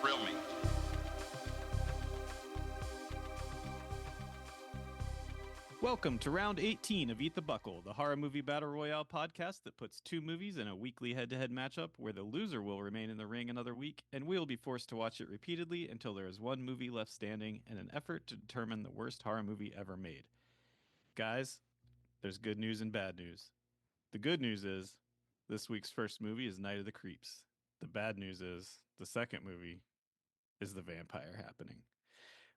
Thrill me. Welcome to round 18 of Eat the Buckle, the horror movie battle royale podcast that puts two movies in a weekly head-to-head matchup where the loser will remain in the ring another week, and we'll be forced to watch it repeatedly until there is one movie left standing in an effort to determine the worst horror movie ever made. Guys, there's good news and bad news. The good news is this week's first movie is Night of the Creeps. The bad news is the second movie is The Vampire Happening.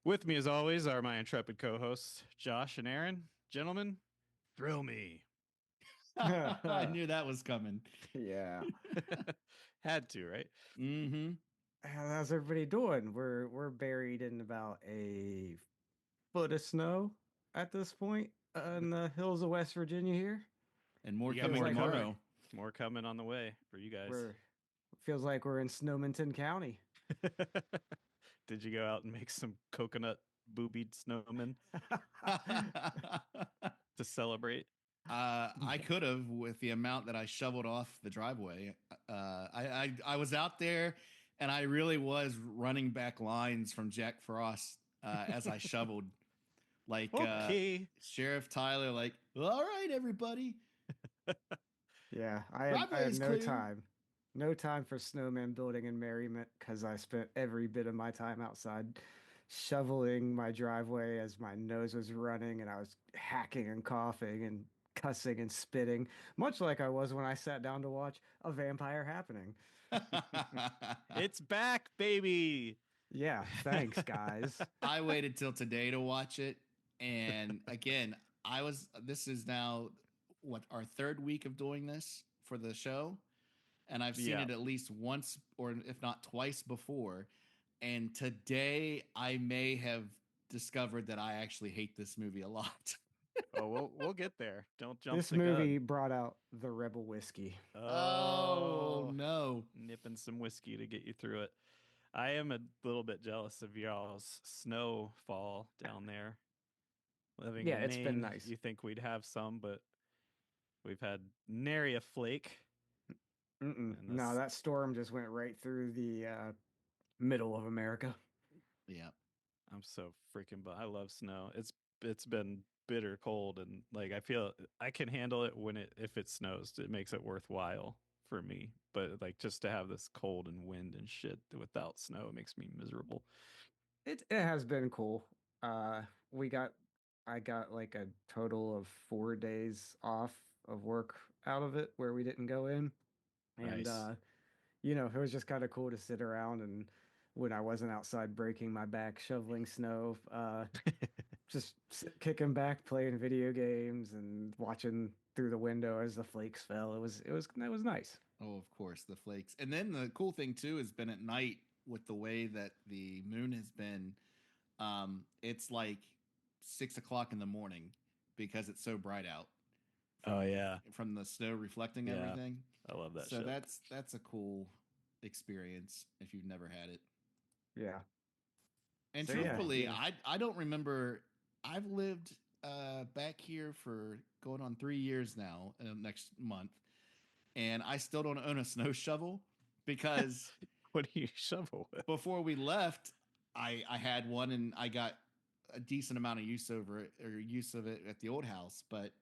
With me, as always, are my intrepid co-hosts, Josh and Aaron. Gentlemen, thrill me. I knew that was coming. Yeah. Had to, right? Mm-hmm. How's everybody doing? We're buried in about a foot of snow at this point in the hills of West Virginia here. And more You got coming more tomorrow. More coming on the way for you guys. Feels like we're in Snowminton County. Did you go out and make some coconut boobied snowmen to celebrate? I could have, with the amount that I shoveled off the driveway. I was out there, and I really was running back lines from Jack Frost as I shoveled. Like, Okay. Sheriff Tyler, like, all right, everybody. Yeah, I had Driveway's no clear. time. No time for snowman building and merriment because I spent every bit of my time outside shoveling my driveway as my nose was running and I was hacking and coughing and cussing and spitting, much like I was when I sat down to watch A Vampire Happening. It's back, baby. Yeah, thanks, guys. I waited till today to watch it. And again, this is now our third week of doing this for the show. And I've seen it at least once or if not twice before. And today I may have discovered that I actually hate this movie a lot. Oh, we'll get there. Don't jump This the movie gun. brought out the Rebel whiskey. Oh, no. Nipping some whiskey to get you through it. I am a little bit jealous of y'all's snowfall down there. Living in It's been Maine, nice. you think we'd have some, but we've had nary a flake. No, that storm just went right through the middle of America. Yeah. I'm so freaking I love snow. It's been bitter cold, and like I feel I can handle it if it snows. It makes it worthwhile for me. But like just to have this cold and wind and shit without snow, it makes me miserable. It has been cool. I got like a total of 4 days off of work out of it where we didn't go in. And Nice. it was just kind of cool to sit around and when I wasn't outside breaking my back shoveling snow, kicking back, playing video games and watching through the window as the flakes fell. It was nice. Oh, of course, the flakes. And then the cool thing too has been at night with the way that the moon has been. It's like 6 o'clock in the morning because it's so bright out. From the snow reflecting everything. I love that. So shit. that's a cool experience if you've never had it. Yeah. And So, truthfully, yeah. I don't remember. I've lived back here for going on 3 years now next month, and I still don't own a snow shovel because What do you shovel with? before we left, I had one and I got a decent amount of use of it at the old house. But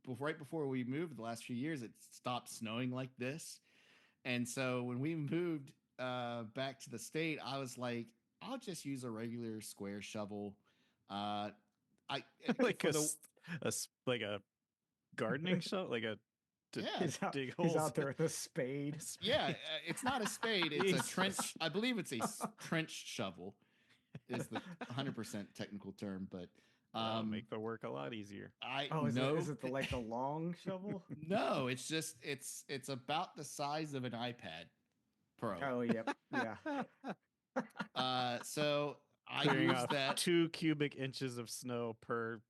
right before we moved the last few years, it stopped snowing like this. And so when we moved back to the state, I was like, I'll just use a regular square shovel. I Like like a gardening shovel, like a dig holes. He's out there with a spade. Yeah, it's not a spade. It's a trench. I believe it's a trench shovel is the 100% technical term, but make the work a lot easier. Is it the long shovel? No, it's just it's about the size of an iPad Pro. Oh, yep. Yeah. So I Clearing use off that 2 cubic inches of snow per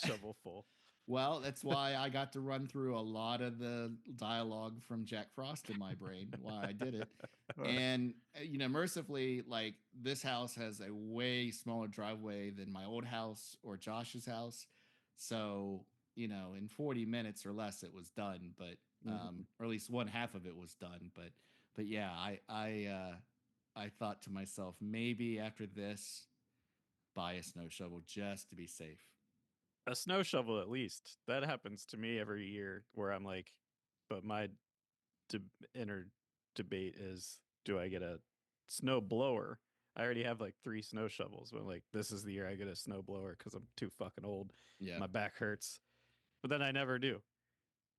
shovelful. Well, that's why I got to run through a lot of the dialogue from Jack Frost in my brain while I did it. And, mercifully, like this house has a way smaller driveway than my old house or Josh's house. So, in 40 minutes or less, it was done, but, or at least one half of it was done. But yeah, I I thought to myself, maybe after this, buy a snow shovel just to be safe. A snow shovel, at least. That happens to me every year where I'm like, but my inner debate is, do I get a snow blower? I already have like 3 snow shovels, but I'm like, this is the year I get a snow blower because I'm too fucking old. Yeah, My back hurts. But then I never do.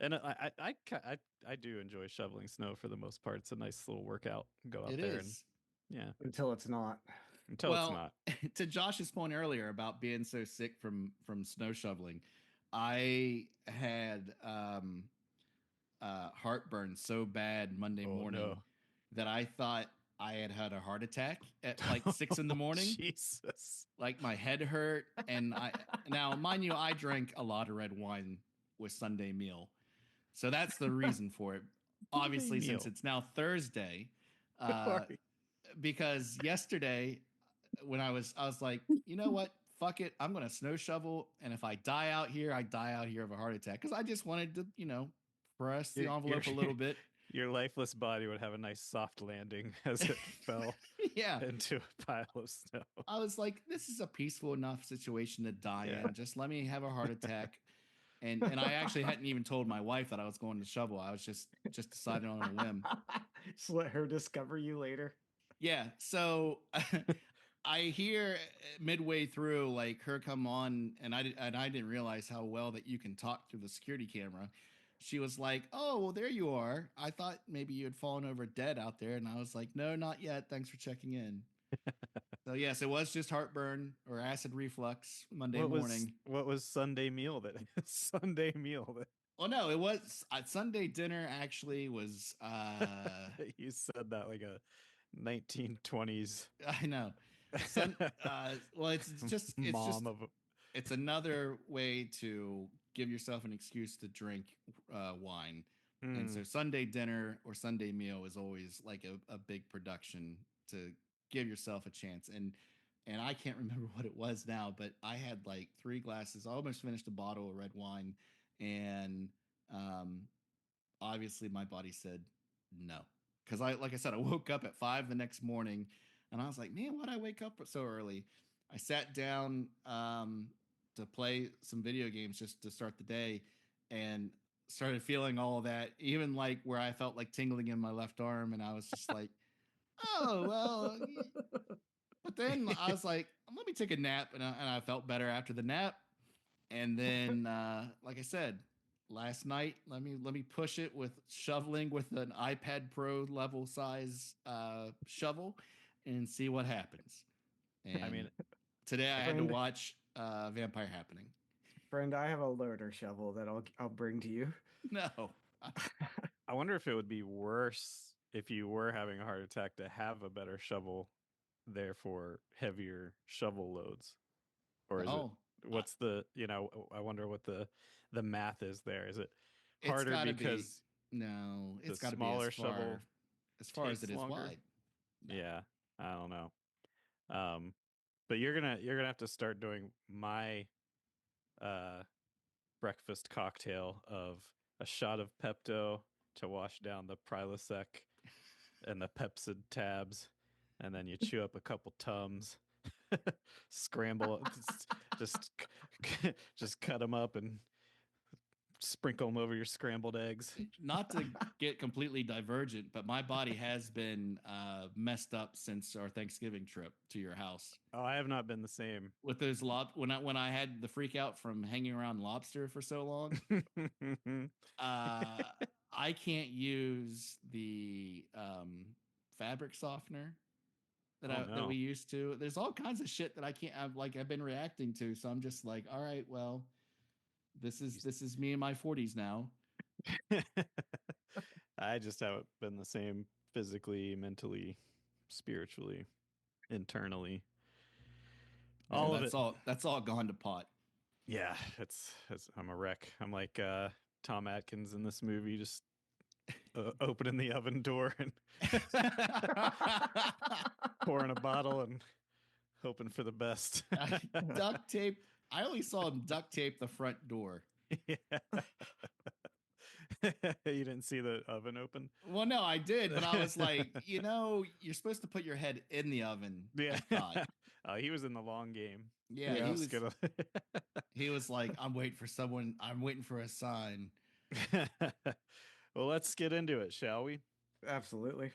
And I do enjoy shoveling snow for the most part. It's a nice little workout. Go out it there and is. yeah, Until it's not. until it's Well, not. to Josh's point earlier about being so sick from snow shoveling, I had heartburn so bad Monday Oh morning no. that I thought I had a heart attack at like 6 in the morning. Jesus. Like my head hurt, and I now mind you, I drank a lot of red wine with Sunday meal, so that's the reason for it. Sunday Obviously, since meal. it's now Thursday, uh, because yesterday when I was like, you know what? Fuck it. I'm gonna snow shovel, and if I die out here, I die out here of a heart attack. Because I just wanted to, press the Your envelope a little bit. your lifeless body would have a nice soft landing as it fell Yeah. into a pile of snow. I was like, this is a peaceful enough situation to die Yeah. in. Just let me have a heart attack. And I actually hadn't even told my wife that I was going to shovel. I was just deciding on a whim. Just let her discover you later. Yeah. So I hear midway through like her come on, and I didn't realize how well that you can talk through the security camera. She was like, "Oh, well, there you are. I thought maybe you had fallen over dead out there," and I was like, "No, not yet. Thanks for checking in." So yes, it was just heartburn or acid reflux Monday morning. What was Sunday meal that Sunday meal that Well, no, it was Sunday dinner. Actually, was you said that like a 1920s I know. Sun. Well, it's just mom of it's another way to give yourself an excuse to drink wine. And so mm, Sunday dinner or Sunday meal is always like a big production to give yourself a chance. And I can't remember what it was now, but I had like 3 glasses. I almost finished a bottle of red wine, and um, obviously my body said no, because like I said, I woke up at 5 the next morning, and I was like, man, why'd I wake up so early? I sat down to play some video games just to start the day, and started feeling all that, even like where I felt like tingling in my left arm, and I was just like, oh well. But then I was like, let me take a nap, and I felt better after the nap. And then, like I said, last night, let me push it with shoveling with an iPad Pro level size shovel, and see what happens. I And mean, today I had to Friend, watch Vampire Happening. friend, I have a loader shovel that I'll bring to you. No, I wonder if it would be worse if you were having a heart attack to have a better shovel, therefore heavier shovel loads. Or is it no, I, what's I wonder what the math is there. Is it it's harder got to be because no, the it's got to be smaller shovel as far as takes it is longer? wide. No, Yeah, I don't know. Um, but you're gonna have to start doing my uh breakfast cocktail of a shot of Pepto to wash down the Prilosec and the Pepsid tabs, and then you chew up a couple Tums, scramble, just just cut them up and sprinkle them over your scrambled eggs. not to get completely divergent, but my body has been messed up since our Thanksgiving trip to your house Oh, I have not been the same. with those when I had the freak out from hanging around lobster for so long. Uh, I can't use the fabric softener Oh that we no. used to. There's all kinds of shit that I can't. I've been reacting to, so I'm just like, all right, well, this is me in my 40s now. I just haven't been the same physically, mentally, spiritually, internally. Yeah, All of it. that's all gone to pot. Yeah, it's I'm a wreck. I'm like Tom Atkins in this movie, just opening the oven door and pouring a bottle and hoping for the best. Duct tape. I only saw him duct tape the front door. Yeah. You didn't see the oven open? Well, no, I did, but I was like, you're supposed to put your head in the oven. Yeah. I thought. He was in the long game. Yeah, Yeah. he was like, I'm waiting for someone. I'm waiting for a sign. Well, let's get into it, shall we? Absolutely.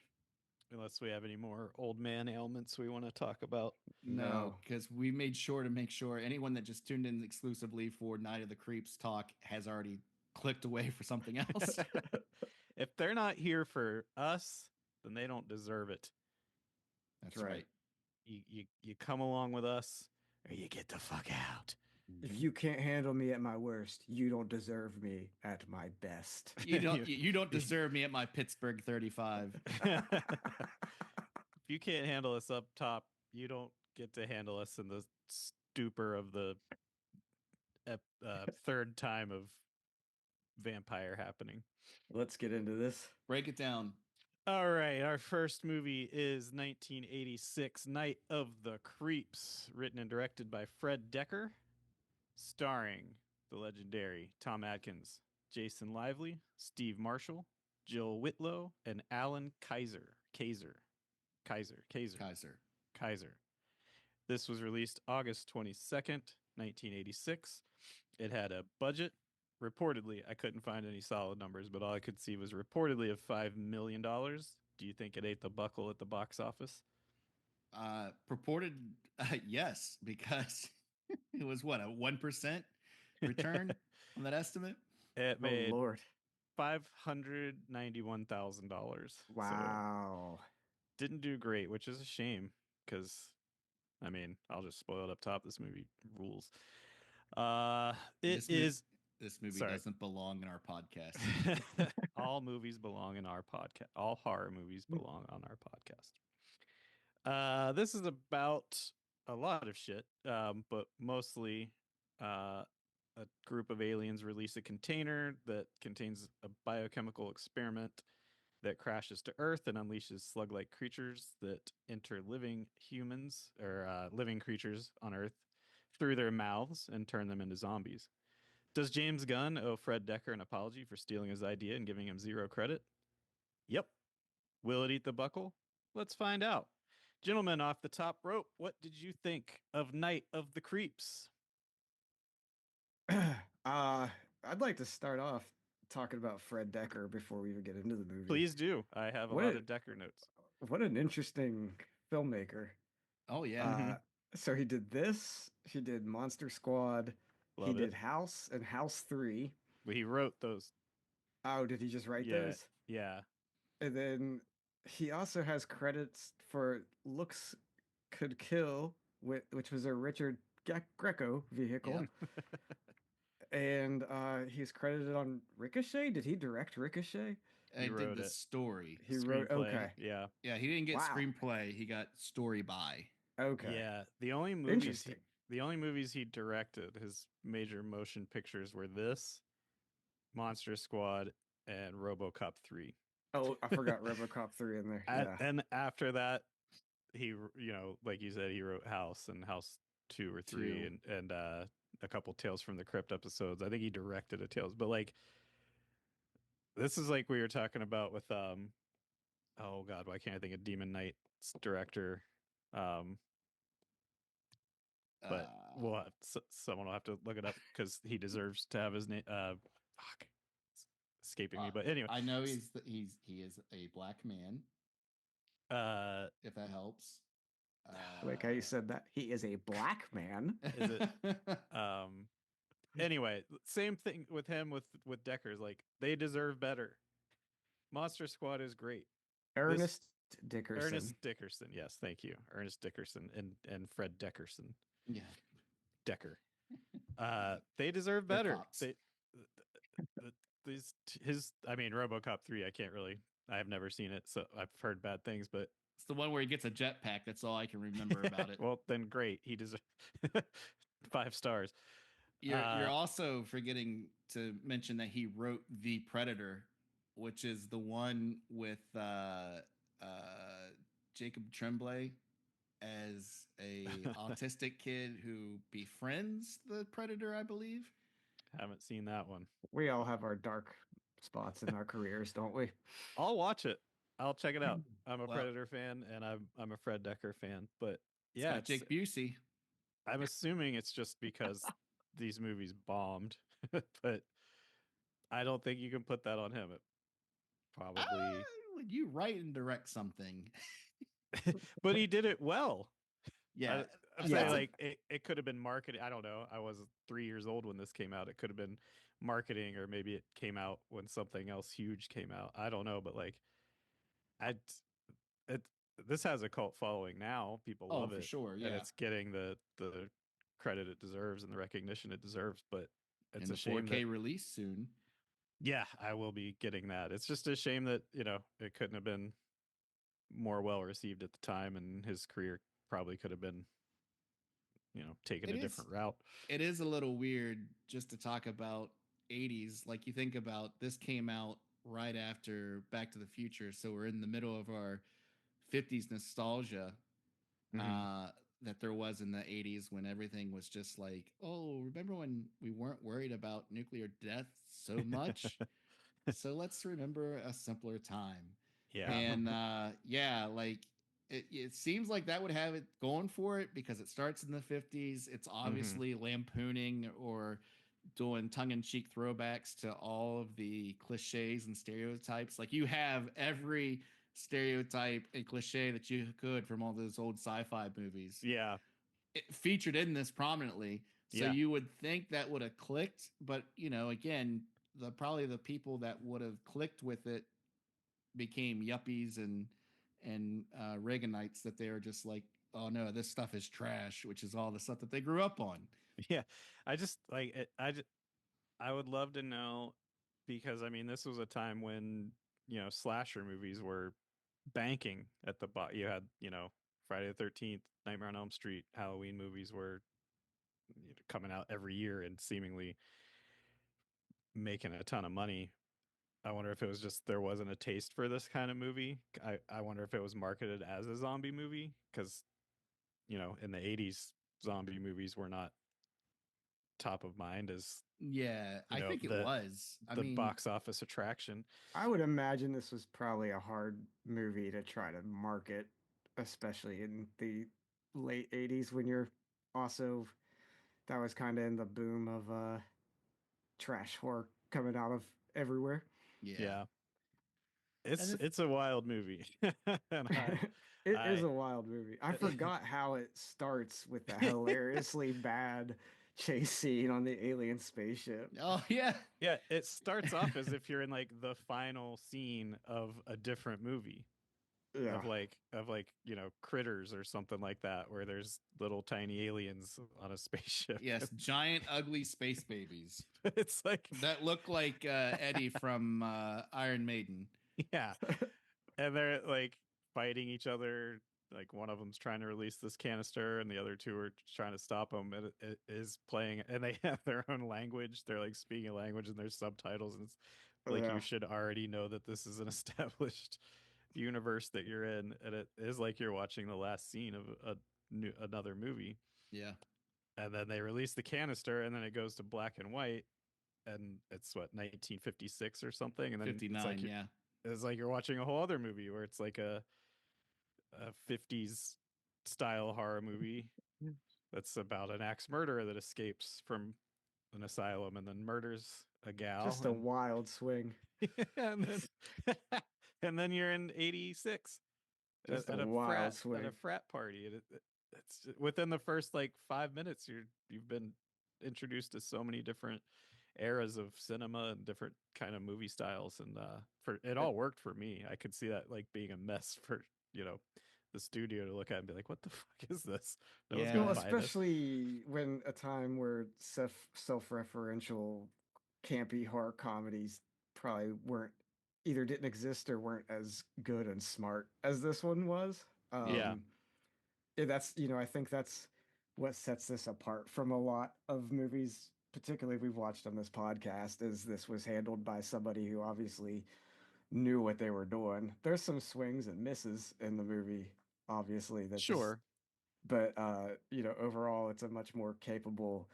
Unless we have any more old man ailments we want to talk about. No, because we made sure to make sure anyone that just tuned in exclusively for Night of the Creeps talk has already clicked away for something else. If they're not here for us, then they don't deserve it. That's right. right. You come along with us, or you get the fuck out. If you can't handle me at my worst, you don't deserve me at my best. You don't deserve me at my Pittsburgh 35. If you can't handle us up top, you don't get to handle us in the stupor of the third time of vampire happening. Let's get into this. Break it down. All right, our first movie is 1986 Night of the Creeps, written and directed by Fred Decker, starring the legendary Tom Atkins, Jason Lively, Steve Marshall, Jill Whitlow, and Alan Kaiser. This was released August 22nd, 1986. It had a budget, reportedly, I couldn't find any solid numbers, but all I could see was reportedly of $5 million. Do you think it ate the buckle at the box office? Purported, yes, because it was what, a 1% return on that estimate? It made Lord. $591,000. Wow. So didn't do great, which is a shame because, I mean, I'll just spoil it up top. This movie rules. This movie doesn't belong in our podcast. All movies belong in our podcast. All horror movies belong on our podcast. This is about a lot of shit, but mostly a group of aliens release a container that contains a biochemical experiment that crashes to Earth and unleashes slug-like creatures that enter living humans or living creatures on Earth through their mouths and turn them into zombies. Does James Gunn owe Fred Decker an apology for stealing his idea and giving him zero credit? Yep. Will it eat the buckle? Let's find out. Gentlemen, off the top rope, what did you think of Night of the Creeps? I'd like to start off talking about Fred Decker before we even get into the movie. Please do. I have a lot of Decker notes. What an interesting filmmaker. Oh, yeah. So he did this. He did Monster Squad. He did House and House 3. Well, he wrote those. Oh, did he just write those? Yeah. And then he also has credits for Looks Could Kill, which was a Richard Greco vehicle. Yeah. And he's credited on Ricochet. Did he direct Ricochet? He did the story. He wrote, okay. Yeah. Yeah, he didn't get screenplay. He got story by. Okay. Yeah. The only movies he directed, his major motion pictures were this, Monster Squad, and RoboCop 3. Oh, I forgot RoboCop 3 in there. And after that, he, like you said, he wrote House and House 2 or 3 and a couple Tales from the Crypt episodes. I think he directed a Tales, but like, this is like we were talking about with, oh God, why can't I think of Demon Knight's director? But someone will have to look it up because he deserves to have his name. Fuck, it's escaping me. But anyway, I know he is a black man. If that helps. I like how you said that. He is a black man. Is it? Anyway, same thing with him with Decker's. Like, they deserve better. Monster Squad is great. Ernest Dickerson. Ernest Dickerson. Yes, thank you. Ernest Dickerson and Fred Deckerson. Yeah. Decker. They deserve better. RoboCop 3, I have never seen it, so I've heard bad things, but it's the one where he gets a jetpack. That's all I can remember about it. Well, then great. He deserves 5 stars. You're also forgetting to mention that he wrote The Predator, which is the one with Jacob Tremblay as a autistic kid who befriends the Predator, I believe. Haven't seen that one. We all have our dark spots in our careers, don't we? I'll watch it. I'll check it out. I'm a Well, Predator fan and I'm a Fred Decker fan. But it's yeah, got it's Jake Busey. I'm assuming it's just because these movies bombed, but I don't think you can put that on him. It probably, When you write and direct something, but he did it well. yeah, I, I'm saying Yeah. like it could have been marketing. I don't know. I was 3 years old when this came out. It could have been marketing, or maybe it came out when something else huge came out. I don't know, but like I, it this has a cult following now. People oh love for it, sure, and yeah. it's getting the credit it deserves and the recognition it deserves. But it's And a the shame that 4K release soon. yeah, I will be getting that. It's just a shame that it couldn't have been more well received at the time, and his career probably could have been taken It a is different route. it is a little weird just to talk about 80s. Like you think about this came out right after Back to the Future, so we're in the middle of our 50s nostalgia Hmm. uh that there was in the 80s when everything was just like, oh, remember when we weren't worried about nuclear death so much? So let's remember a simpler time. Yeah. And yeah, like it seems like that would have it going for it because it starts in the 50s. It's Hmm. obviously lampooning or doing tongue-in-cheek throwbacks to all of the cliches and stereotypes. Like you have every stereotype and cliche that you could from all those old sci-fi movies Yeah. featured in this prominently. So Yeah. you would think that would have clicked, but again, the people that would have clicked with it became yuppies and Reaganites that they were just like, oh no, this stuff is trash, which is all the stuff that they grew up on. Yeah. I just like it. I would love to know, because I mean this was a time when slasher movies were banking at the bot. You had Friday the 13th, Nightmare on Elm Street, Halloween movies were coming out every year and seemingly making a ton of money. I wonder if it was just there wasn't a taste for this kind of movie. I wonder if it was marketed as a zombie movie because in the 80s zombie movies were not top of mind as Yeah, you I know think it the was. I the mean, box office attraction. I would imagine this was probably a hard movie to try to market, especially in the late 80s when you're also that was kind of in the boom of trash horror coming out of everywhere. yeah. Yeah, And it's a wild movie. And It is I a wild movie. I forgot how it starts with the hilariously bad chase scene on the alien spaceship. oh yeah, yeah, it starts off as if you're in like the final scene of a different movie, Yeah. of like critters or something like that, where there's little tiny aliens on a spaceship. yes, giant ugly space babies It's like that look like Eddie from Iron Maiden. yeah, and they're like fighting each other. Like one of them's trying to release this canister, and the other two are trying to stop them. And it is playing, and they have their own language. They're like speaking a language, and there's subtitles, and it's like Yeah. you should already know that this is an established universe that you're in, and it is like you're watching the last scene of another movie. Yeah, And then they release the canister, and then it goes to black and white, and it's what 1956 or something, and then 59. Yeah, it's like you're watching a whole other movie where it's like a 50s style horror movie that's about an axe murderer that escapes from an asylum and then murders a gal, Just a wild swing. and then and then you're in 86 Just a at a wild at a swing. frat party, and it's within the first like 5 minutes you've been introduced to so many different eras of cinema and different kind of movie styles, and for it Uh, all worked for me. I could see that like being a mess for you know the studio to look at and be like, what the fuck is this? No one's gonna Well, yeah, buy this. especially when a time where self-referential campy horror comedies probably weren't either didn't exist or weren't as good and smart as this one was. yeah. Yeah, That's I think that's what sets this apart from a lot of movies, particularly we've watched on this podcast, is this was handled by somebody who obviously knew what they were doing. There's some swings and misses in the movie, obviously, that just sure. but overall it's a much more capable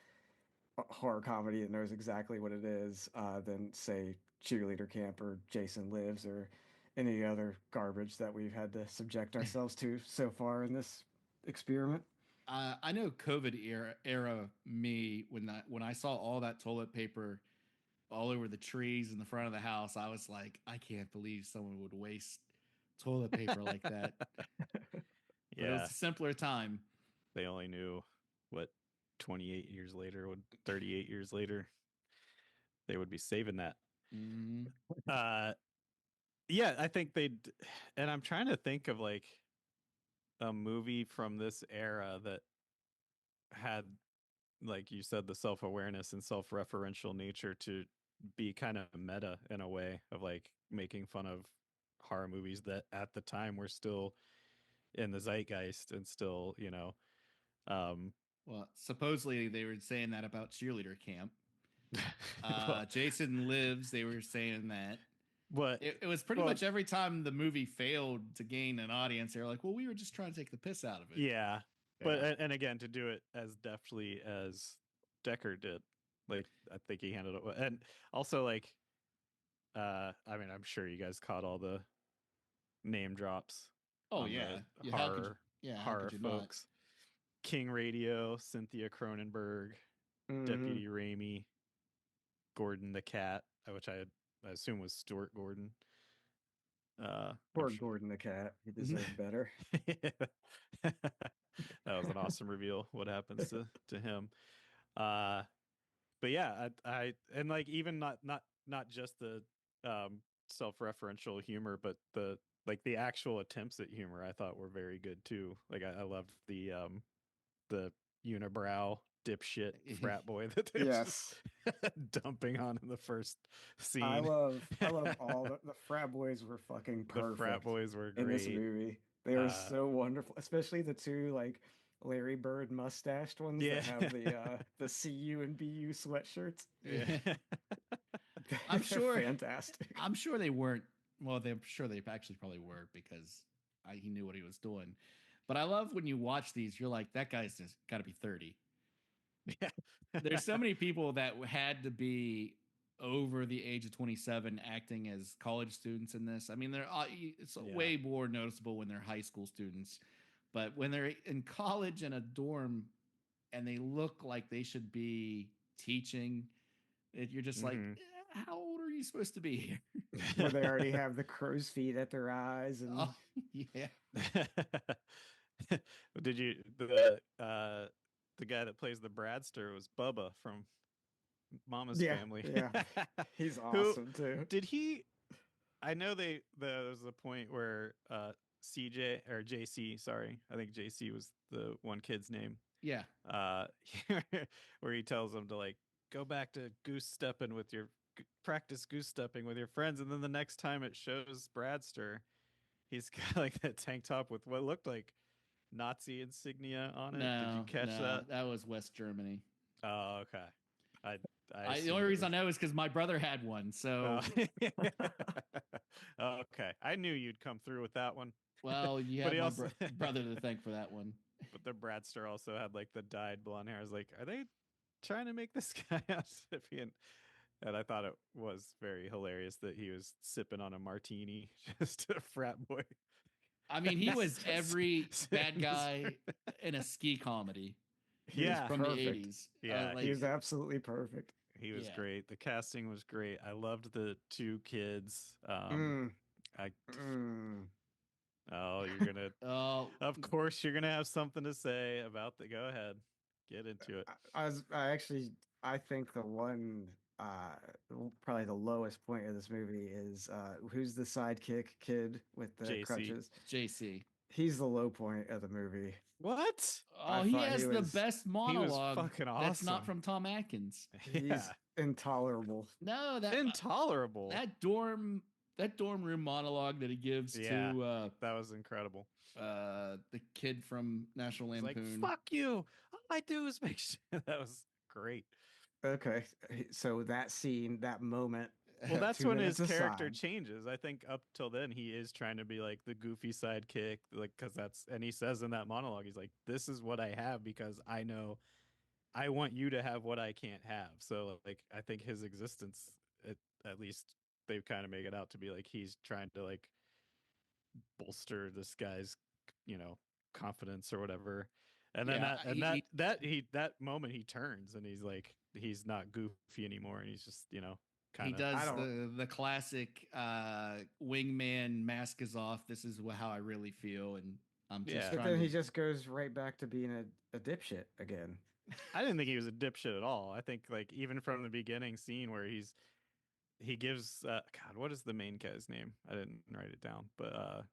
horror comedy that knows exactly what it is than say Cheerleader Camp or Jason Lives or any other garbage that we've had to subject ourselves to so far in this experiment. I know COVID era me when I saw all that toilet paper all over the trees in the front of the house, I was like, I can't believe someone would waste toilet paper like that. But it was Yeah, a simpler time. they only knew what 28 years later, what 38 years later, they would be saving that. Mm-hmm. Uh, yeah, I think they'd, and I'm trying to think of like a movie from this era that had, like you said, the self-awareness and self-referential nature to be kind of meta in a way of like making fun of horror movies that at the time were still in the zeitgeist and still, um Well, supposedly they were saying that about Cheerleader Camp. well, Jason Lives, they were saying that. but It was pretty well, much every time the movie failed to gain an audience, they were like, well, we were just trying to take the piss out of it. yeah, but Yeah. and again, to do it as deftly as Decker did, like I think he handled it and also like I mean, I'm sure you guys caught all the name drops Oh, on yeah. the How could you? Yeah, how horror could you not? folks. King Radio, Cynthia Cronenberg, Hmm. Deputy Raimi, Gordon the Cat, which I assume was Stuart Gordon. I'm Poor Gordon the cat. He Mhm. deserved better. that was an awesome reveal. What happens to him? Uh, but yeah, I and like even not just the self-referential humor, but the actual attempts at humor I thought were very good too. Like I loved the unibrow dipshit frat boy that they're just Yes. dumping on in the first I scene. love I love all the frat boys were fucking The frat perfect boys were in this great. movie. They were Uh, so wonderful, especially the two like Larry Bird mustached ones yeah. that have the CU and BU sweatshirts. Yeah. I'm They're sure. fantastic. I'm sure they weren't. Well, I'm sure they actually probably were because he knew what he was doing. But I love when you watch these, you're like, that guy's just got to be 30. Yeah. There's so many people that had to be over the age of 27 acting as college students in this. I mean, it's Yeah. way more noticeable when they're high school students, but when they're in college in a dorm and they look like they should be teaching, you're just like, Mhm. how old are you supposed to be here? Where they already have the crow's feet at their eyes and Oh, yeah. Did you the guy that plays the Bradster was Bubba from Mama's yeah, Family. yeah. He's Who awesome too. did he I know there was a point where CJ or JC, sorry, I think JC was the one kid's name. Yeah. Uh where he tells them to like go back to goose stepping with your practice goose stepping with your friends, and then the next time it shows Bradster, he's got like that tank top with what looked like Nazi insignia on it. Did you No, catch no, that? that was West Germany. Oh, okay. I I The only assumed it reason was. I know is because my brother had one. Oh. So, Okay. I knew you'd come through with that one. well, you But have he my also brother to thank for that one. but the Bradster also had like the dyed blonde hair. I was like, are they trying to make this guy out to be an and I thought it was very hilarious that he was sipping on a martini, just a frat boy. I mean, he was Just every bad sitting guy in a ski comedy He was Yeah, from the perfect. 80s. yeah, He Like, was absolutely perfect. he was yeah. great. The casting was great. I loved the two kids. Mm, I mm. oh, you're gonna, Oh, of course, you're gonna have something to say about the. Go ahead, get into it. I actually I think the one probably the lowest point of this movie is who's the sidekick kid with the JC, crutches. JC. He's the low point of the movie. what? Oh, I he thought has the best He was monologue fucking that's not awesome. from Tom Atkins. Yeah, he's intolerable. No, intolerable. that dorm room monologue that he gives Yeah, to that was incredible. the kid from National He's like, Lampoon. "Fuck you! All I do is make sure." That was great. Okay, so that scene, that moment, Well, that's 2 when his minutes character aside. changes. I think up till then he is trying to be like the goofy sidekick, like because that's and he says in that monologue, he's like, "This is what I have because I know I want you to have what I can't have. So like I think his existence, at least they've kind of make it out to be like he's trying to like bolster this guy's, you know, confidence or whatever. And then Yeah, that moment he turns and he's like he's not goofy anymore and he's just, you know, he kind of I does don't. the classic wingman mask is off. This is how I really feel, and I'm just yeah. But trying then to. he just goes right back to being a dipshit again. I didn't think he was a dipshit at all. I think like even from the beginning scene where he gives God, what is the main guy's name? I didn't write it down, but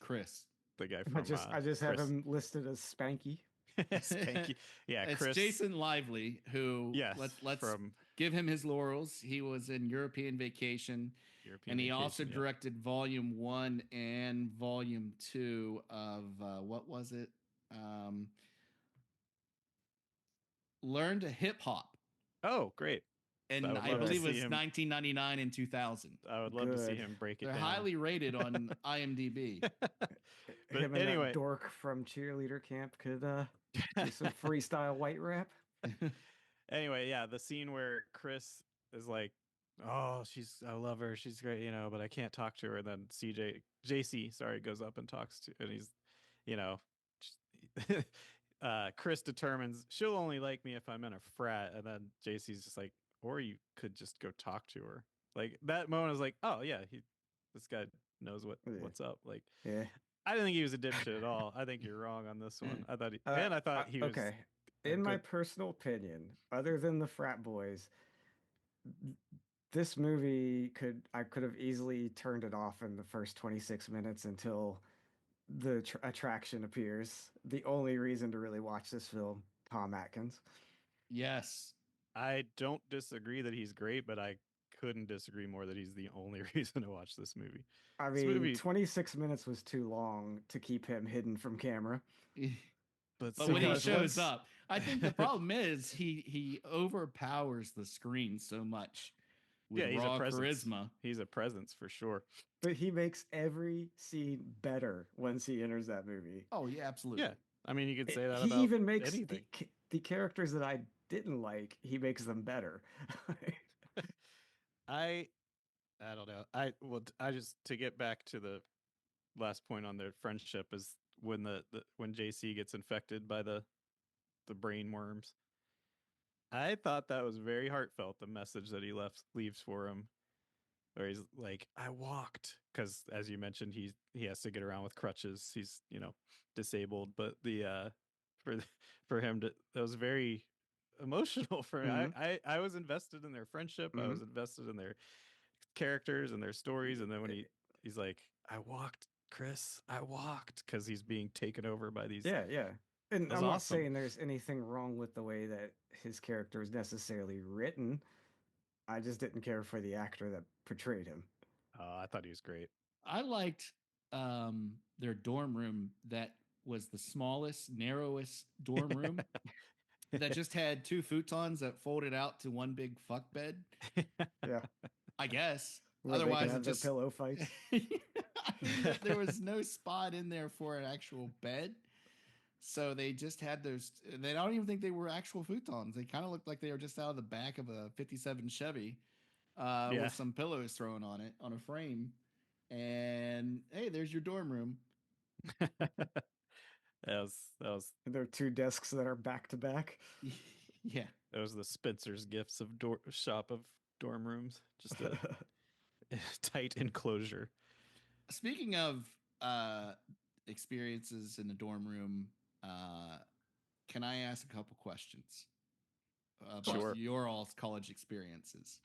Chris. the guy I from just I just have Chris him listed as Spanky. Spanky. Yeah, It's Chris. Jason Lively who Yes, let's from give him his laurels. He was in European Vacation, European and he also Vacation. Yep. directed Volume 1 and Volume 2 of what was it? Um, Learn to Hip Hop, Oh, great. I and would I love to believe it see was him. 1999 and 2000. I would love to see Good. him break it They're down. highly rated on IMDb. But Him and that anyway, dork from cheerleader camp could do some freestyle white rap. anyway, yeah, the scene where Chris is like, "Oh, I love her. She's great, you know, but I can't talk to her." And then JC, sorry, goes up and talks to, and he's, you know, Chris determines she'll only like me if I'm in a frat, and then JC's just like, or you could just go talk to her. Like that moment is like, oh yeah, this guy knows Yeah. what's up. Like Yeah. I didn't think he was a dipshit at all. I think you're wrong on this one. I thought he was Okay. a In my good. personal opinion, other than the frat boys, this movie I could have easily turned it off in the first 26 minutes until the attraction appears. The only reason to really watch this film, Tom Atkins. Yes. I don't disagree that he's great, but I couldn't disagree more that he's the only reason to watch this movie. I This mean, movie, 26 minutes was too long to keep him hidden from camera but But so when he much. because shows once up, I think the problem is he overpowers the screen so much with Yeah, he's a raw presence. charisma. He's a presence for sure. but he makes every scene better once he enters that movie. Oh yeah, absolutely. Yeah, I mean, you could say that He about even makes anything. the characters that I didn't like, he makes them better. I I don't know. I just to get back to the last point on their friendship is when when JC gets infected by the brain worms. I thought that was very heartfelt. The message that he leaves for him, where he's like, "I walked," because as you mentioned, he has to get around with crutches. He's disabled, but for for him to that was very emotional for me. Hmm. I was invested in their friendship. I Hmm. was invested in their characters and their stories. And then when he's like, "I walked, Chris, I walked," because he's being taken over by these. Yeah, yeah. And That was I'm not awesome. saying there's anything wrong with the way that his character is necessarily written. I just didn't care for the actor that portrayed him. I thought he was great. I liked their dorm room that was the smallest, narrowest dorm room that just had two futons that folded out to one big fuck bed. Yeah, I guess. where they can Otherwise, it have their just. pillow fights. I mean, there was no spot in there for an actual bed. So they just had those. They don't even think they were actual futons. They kind of looked like they were just out of the back of a '57 Chevy Yeah. with some pillows thrown on it on a frame. And hey, there's your dorm room. That was And there are two desks that are back to back. Yeah. that was the Spencer's gifts of shop of dorm rooms. Just a tight enclosure. Speaking of uh, experiences in the dorm room, uh, can I ask a couple questions about Sure. your all's college experiences?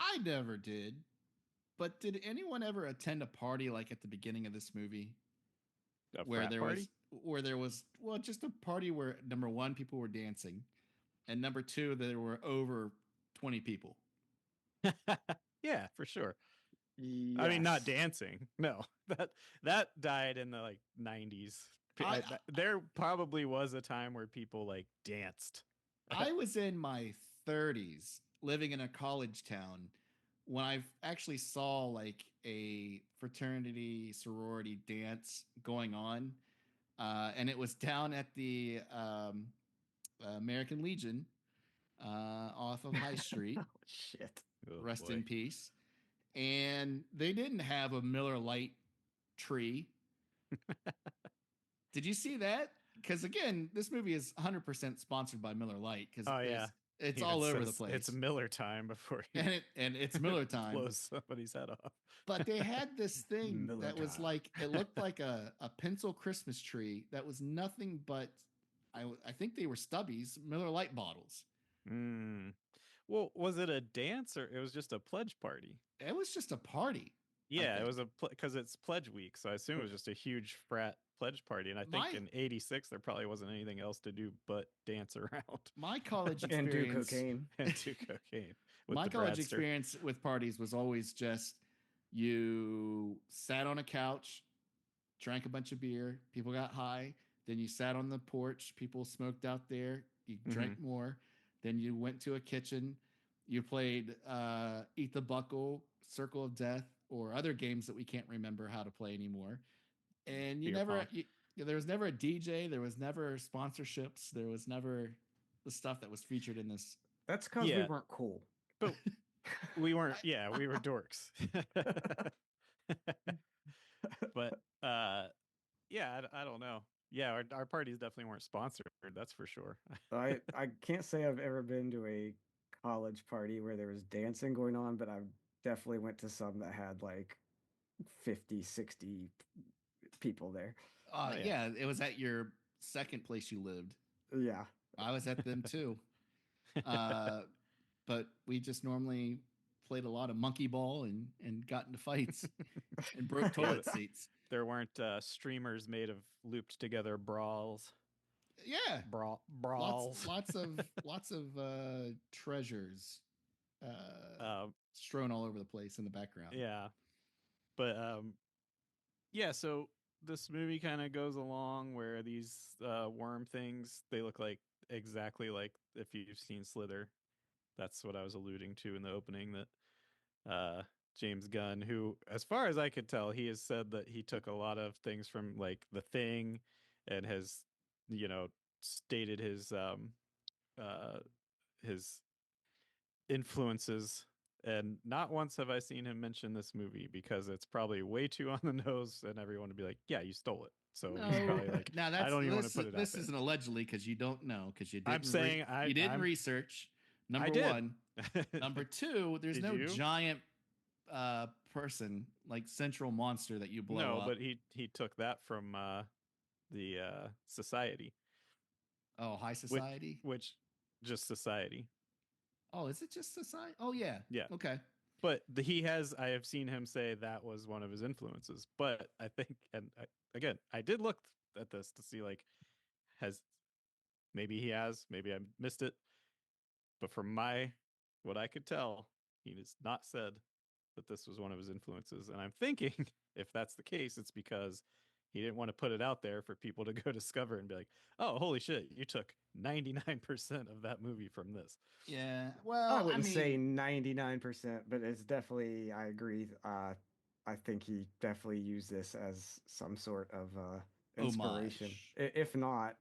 I never did, but did anyone ever attend a party like at the beginning of this movie A where frat there party? was well just a party where number one people were dancing and number two there were over 20 people. Yeah, for sure. I mean, not Yes. dancing. No, that died in the like 90s. I There probably was a time where people like danced. I was in my 30s living in a college town when I actually saw like a fraternity sorority dance going on. and it was down at the American Legion off of High Street. Oh, shit. Oh, Rest boy. in peace. And they didn't have a Miller Lite tree. Did you see that? Because again, this movie is 100% sponsored by Miller Lite because Oh, yeah. it's He even all over the says place. it's Miller time before he and it's Miller time. blows somebody's head off. But they had this thing Miller that was time. like it looked like a pencil Christmas tree that was nothing but I think they were Stubbies Miller Lite bottles. Mm. Well, was it a dance or it was just a pledge party? It was just a party. Yeah, it was because it's pledge week, so I assume it was just a huge frat pledge party. And I think in '86 there probably wasn't anything else to do but dance around My college And do experience cocaine. and do cocaine. With my the college Bradster. experience with parties was always just you sat on a couch, drank a bunch of beer, people got high, then you sat on the porch, people smoked out there, you drank more, then you went to a kitchen, you played Eat the Buckle, Circle of Death, or other games that we can't remember how to play anymore. And there was never a DJ, there was never sponsorships, there was never the stuff that was featured in this. That's because we weren't cool. But we weren't. Yeah, we were dorks. But yeah, I don't know. Yeah, our parties definitely weren't sponsored. That's for sure. I can't say I've ever been to a college party where there was dancing going on, but I definitely went to some that had like 50, 60 people there. Yeah, it was at your second place you lived. Yeah. I was at them too. But we just normally played a lot of monkey ball and got into fights and broke toilet seats. There weren't streamers made of looped together brawls. Yeah, brawls. Lots of treasures strewn all over the place in the background. Yeah, but yeah. So this movie kind of goes along where these worm things, they look like exactly like if you've seen Slither. That's what I was alluding to in the opening, that James Gunn, who, as far as I could tell, he has said that he took a lot of things from like The Thing and has, stated his influences. And not once have I seen him mention this movie because it's probably way too on the nose and everyone would be like, yeah, you stole it. So he's probably like, now I don't even want to put it out This there. isn't allegedly because you don't know, because you didn't. I'm saying you didn't research. Number one. Number two, there's no giant person like central monster that you blow up. No, but he took that from the Society. Oh, High Society? Which just Society. Oh, is it just Society? Oh, yeah. Yeah. Okay. But I have seen him say that was one of his influences. But I think, again, I did look at this to see, like, maybe I missed it. But from what I could tell, he has not said that this was one of his influences. And I'm thinking if that's the case, it's because he didn't want to put it out there for people to go discover and be like, oh, holy shit, you took 99% of that movie from this. Yeah. Well, I wouldn't say 99%, but it's definitely, I agree. I think he definitely used this as some sort of inspiration. Homage. If not,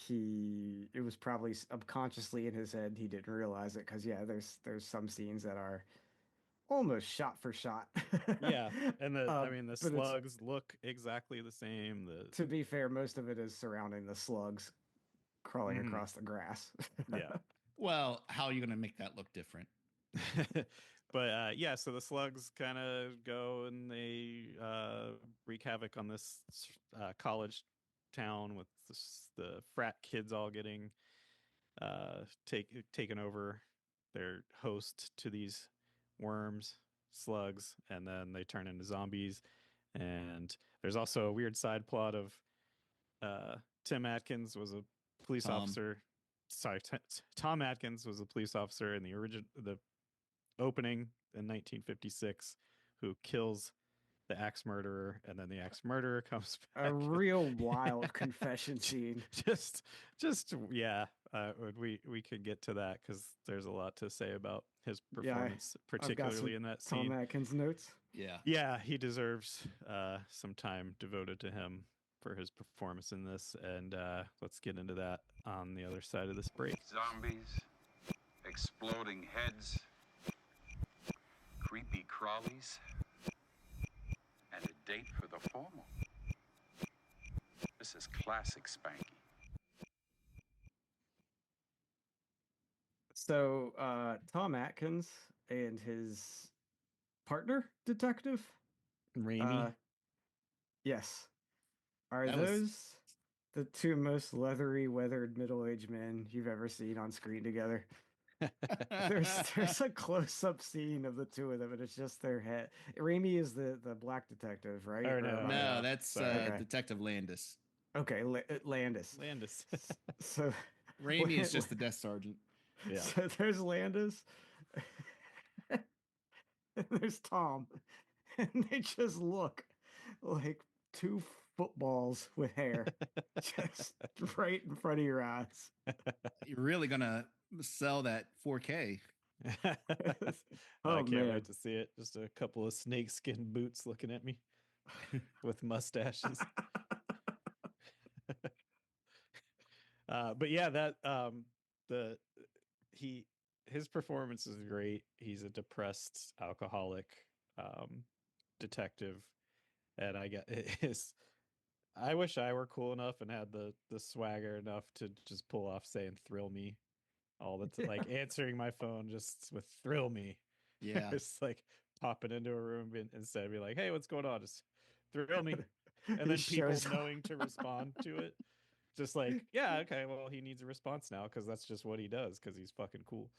it was probably subconsciously in his head. He didn't realize it because, yeah, there's some scenes that are almost shot for shot. Yeah, and the slugs look exactly the same. To be fair, most of it is surrounding the slugs crawling across the grass. Yeah. Well, how are you going to make that look different? But yeah, so the slugs kind of go and they wreak havoc on this college town with the frat kids all getting taken over their host to these worms, slugs, and then they turn into zombies. And there's also a weird side plot of Tim Atkins was a police officer. Sorry, Tom Atkins was a police officer in the opening in 1956 who kills the axe murderer, and then the axe murderer comes back. A real wild confession scene. Just yeah. We could get to that because there's a lot to say about his performance, particularly in that scene. Tom Atkins notes. Yeah. Yeah, he deserves some time devoted to him. for his performance in this, and let's get into that on the other side of this break. Zombies, exploding heads, creepy crawlies, and a date for the formal. This is classic Spanky. So, Tom Atkins and his partner, detective, Raimi. yes, are That was those the two most leathery, weathered middle-aged men you've ever seen on screen together? There's a close-up scene of the two of them, and it's just their head. Raimi is the black detective, right? Or Or no, am I- no, that's Sorry. Okay. Detective Landis. Okay, Landis. Landis. So Raimi is just the desk sergeant. Yeah. So there's Landis, and there's Tom, and they just look like two footballs with hair, just right in front of your eyes. You're really gonna sell that 4K. I Oh can't man, wait to see it. Just a couple of snakeskin boots looking at me with mustaches. But yeah, that the he his performance is great. He's a depressed alcoholic detective, and I get his. I wish I were cool enough and had the swagger enough to just pull off saying "thrill me" all the time, like answering my phone just with "thrill me." Yeah. It's like popping into a room instead of be like, "Hey, what's going on?" Just thrill me, and He then people shows up. knowing to respond to it. Just like, yeah, okay, well, he needs a response now because that's just what he does because he's fucking cool.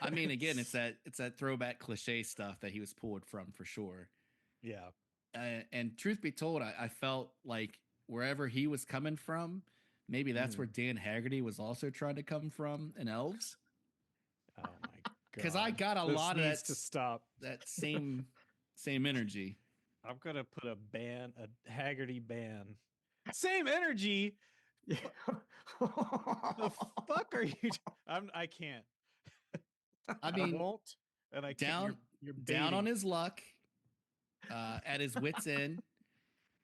I mean, again, it's that throwback cliche stuff that he was pulled from for sure. Yeah. And truth be told, I felt like wherever he was coming from, maybe that's where Dan Haggerty was also trying to come from in Elves. Oh my god. Because I got a this lot of needs that to stop. that same energy. I'm gonna put a Haggerty ban. Same energy. Yeah. The fuck are you? I can't. I mean, won't. And I can't. down You're down on baiting. his luck, at his wits end,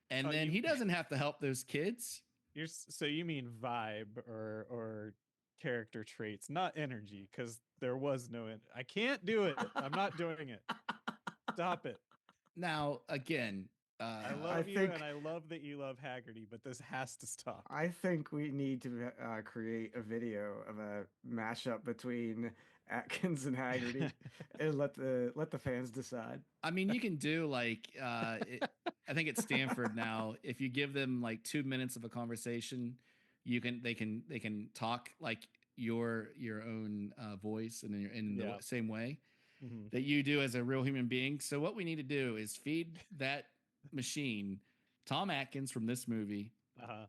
and Oh, then you- he doesn't have to help those kids. So you mean vibe or character traits, not energy, because there was no. I can't do it. I'm not doing it. Stop it. Now, again, I love I you, think- and I love that you love Haggerty, but this has to stop. I think we need to create a video of a mashup between Atkins and Haggerty, and let the fans decide. I mean, you can do like I think at Stanford now, if you give them like 2 minutes of a conversation, they can talk like your own voice and in the Yeah. same way Mhm. that you do as a real human being. So what we need to do is feed that machine Tom Atkins from this movie, Uh-huh.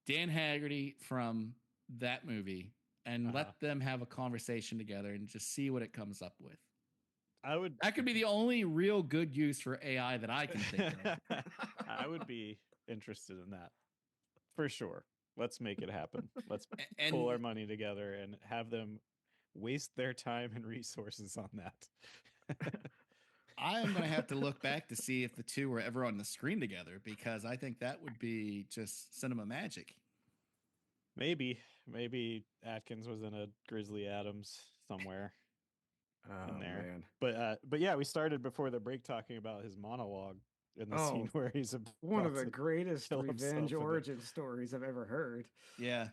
Dan Haggerty from that movie, and let them have a conversation together and just see what it comes up with. I would. That could be the only real good use for AI that I can think of. I would be interested in that for sure. Let's make it happen. Let's And pull our money together and have them waste their time and resources on that. I am going to have to look back to see if the two were ever on the screen together, because I think that would be just cinema magic. Maybe Atkins was in a Grizzly Adams somewhere Oh in there. man, But yeah, we started before the break talking about his monologue in the scene where he's one of about the to greatest kill himself revenge with it. origin stories I've ever heard. Yeah.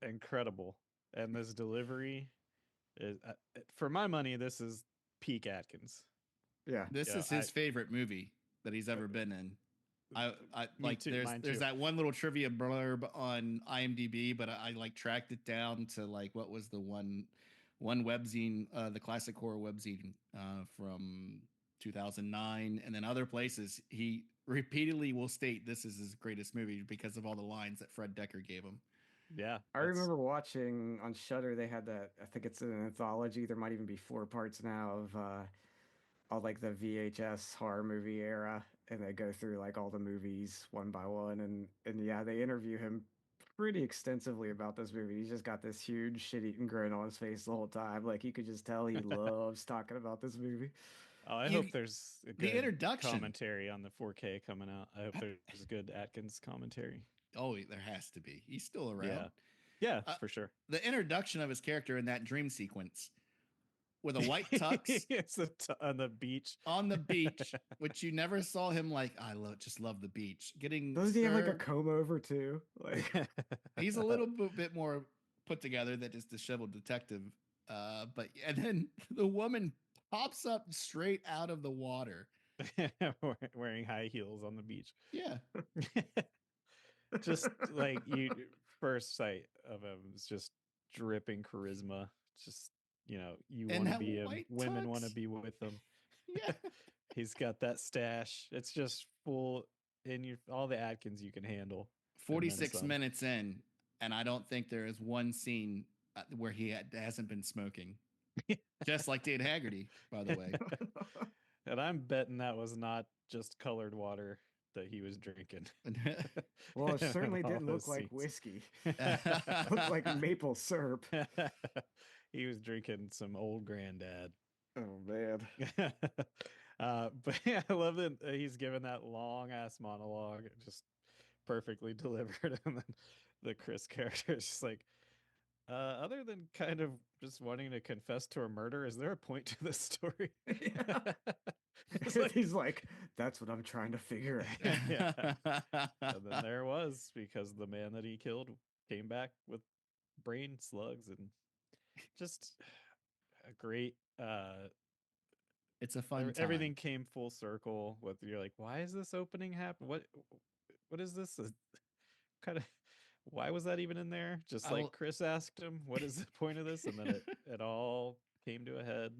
Incredible. And this delivery is, for my money, this is peak Atkins. Yeah, This is his favorite movie that he's ever been in. I Me like too, there's mine too. that one little trivia blurb on IMDb, but I like tracked it down to like what was the one webzine, the classic horror webzine from 2009, and then other places he repeatedly will state this is his greatest movie because of all the lines that Fred Decker gave him. Yeah. I remember watching on Shudder. They had that. I think it's an anthology. There might even be 4 parts now of all like the VHS horror movie era, and they go through like all the movies one by one, and yeah, they interview him pretty extensively about this movie. He's just got this huge shit-eating grin on his face the whole time. Like you could just tell he loves talking about this movie. Oh, I hope there's a the good introduction commentary on the 4K coming out. I hope there's good Atkins commentary. Oh, there has to be. He's still around. Yeah, Uh, for sure. The introduction of his character in that dream sequence with a white tux It's on the beach. on the beach, which you never saw him like. Just love the beach. Getting Doesn't he have like a served. comb over too? Like, He's a little bit more put together than just disheveled detective. But and then the woman pops up straight out of the water. Wearing high heels on the beach. Yeah, Just like you, first sight of him is just dripping charisma. Just, you and want to that be him. white Women want to tux. be with him. Yeah, He's got that stash. It's just full in all the Atkins you can handle. 46 minutes in, and I don't think there is one scene where hasn't been smoking. Just like Dade Haggerty, by the way. And I'm betting that was not just colored water that he was drinking. well, it certainly All didn't look those like scenes. whiskey. It looked like maple syrup. He was drinking some old granddad. Oh man. But yeah, I love that he's given that long ass monologue, just perfectly delivered, and then the Chris character is just like, other than kind of just wanting to confess to a murder, is there a point to this story? Yeah. Like, he's like, that's what I'm trying to figure out. yeah. And then there was, because the man that he killed came back with brain slugs, and just a great It's a fun time. everything came full circle. With, you're like, why is this opening happen? What is this? Kind of, why was that even in there? Just like Chris asked him, what is the point of this? And then it all came to a head.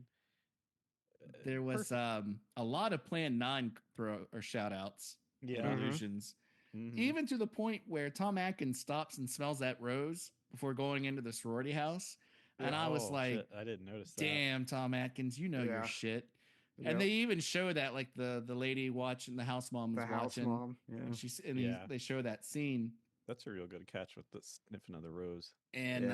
There was a lot of Plan 9 shout outs and allusions. Mm-hmm. Even to the point where Tom Atkins stops and smells that rose before going into the sorority house. And I was like, shit, I didn't notice that. Damn, Tom Atkins, you know your shit. Yep. And they even show that, like the lady watching, the house mom was watching. House mom, yeah. They show that scene. That's a real good catch with the sniffing of the rose. And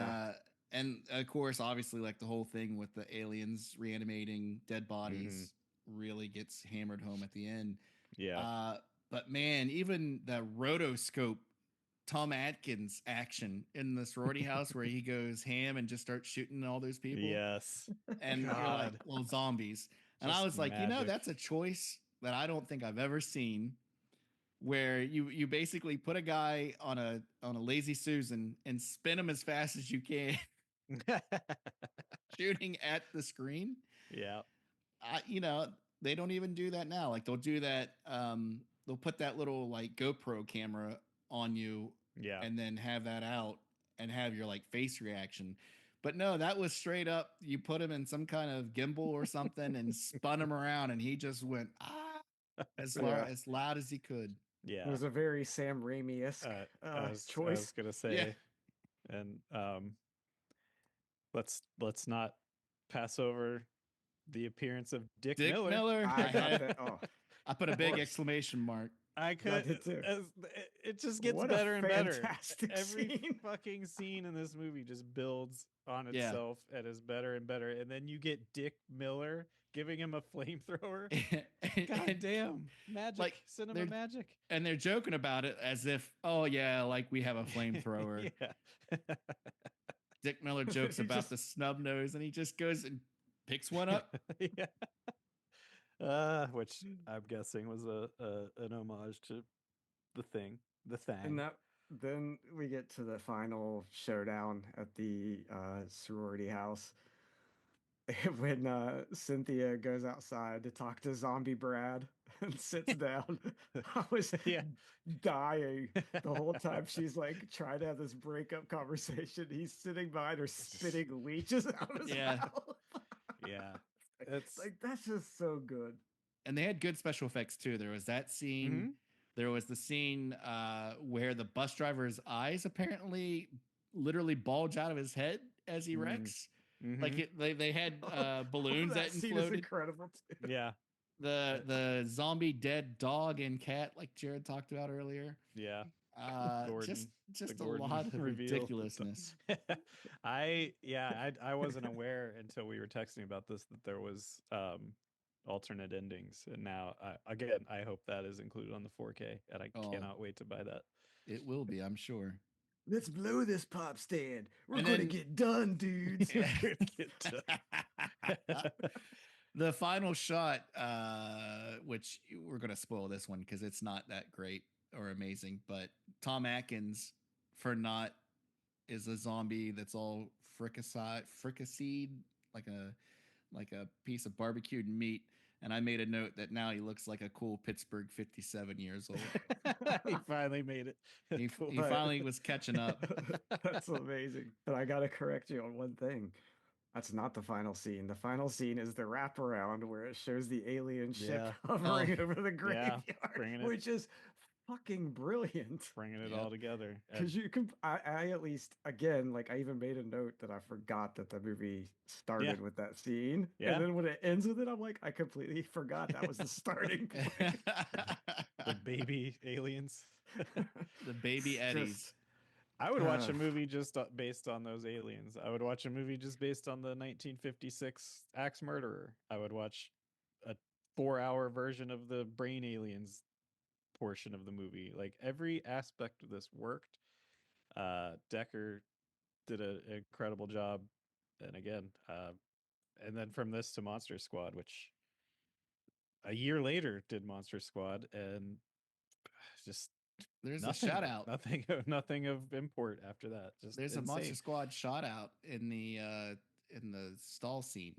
and of course, obviously, like the whole thing with the aliens reanimating dead bodies really gets hammered home at the end. Yeah. But man, even the rotoscope Tom Atkins action in the sorority house where he goes ham and just starts shooting all those people. Yes. And you're like, well, zombies. And I was like, magic. That's a choice that I don't think I've ever seen, where you basically put a guy on a lazy Susan and spin him as fast as you can, shooting at the screen. Yeah. They don't even do that now. Like they'll do that. They'll put that little like GoPro camera on you, and then have that out and have your like face reaction. But no, that was straight up. You put him in some kind of gimbal or something and spun him around, and he just went as loud as he could. Yeah, it was a very Sam Raimi-esque choice. I was gonna say, and let's not pass over the appearance of Dick Miller. I put a big exclamation mark. I could. It just gets better and better. Every fucking scene in this movie just builds on itself and is better and better. And then you get Dick Miller giving him a flamethrower. God damn, magic, like cinema magic. And they're joking about it as if, oh yeah, like we have a flamethrower. Dick Miller jokes about the snub nose, and he just goes and picks one up. Which I'm guessing was an homage to the Thing. And then we get to the final showdown at the sorority house when Cynthia goes outside to talk to Zombie Brad and sits down. I was dying the whole time. She's like trying to have this breakup conversation. He's sitting behind her spitting leeches out of his mouth. It's like that's just so good. And they had good special effects too. There was that scene. Mm-hmm. There was the scene where the bus driver's eyes apparently literally bulge out of his head as he wrecks. Mm-hmm. Like they had balloons that scene inflated. Is incredible too. Yeah. The zombie dead dog and cat, like Jared talked about earlier. Yeah. Just a lot of ridiculousness. I wasn't aware until we were texting about this that there was alternate endings, and now I hope that is included on the 4K, and I cannot wait to buy that. It will be, I'm sure. Let's blow this pop stand. We're And gonna then- get done, dudes. The final shot, which we're going to spoil this one because it's not that great or amazing, but Tom Atkins for not is a zombie that's all fricasseed like a piece of barbecued meat. And I made a note that now he looks like a cool Pittsburgh 57 years old. He finally made it. He finally was catching up. That's amazing. But I gotta correct you on one thing. That's not the final scene. The final scene is the wraparound where it shows the alien ship Yeah. hovering over the graveyard, bringing it- which is fucking brilliant. Bringing it Yep. all together. Because you can, I at least, again, like I even made a note that I forgot that the movie started with that scene. Yeah. And then when it ends with it, I'm like, I completely forgot that was the starting point. The baby aliens. The baby It's Eddies. just- I would watch a movie just based on those aliens. I would watch a movie just based on the 1956 Axe Murderer. I would watch a 4-hour version of the Brain Aliens portion of the movie. Like every aspect of this worked. Decker did an incredible job. And again, and then from this to Monster Squad, which a year later did Monster Squad, and just There's nothing, a shout out. nothing of import after that. Just There's insane. a Monster Squad shout out in the stall scene.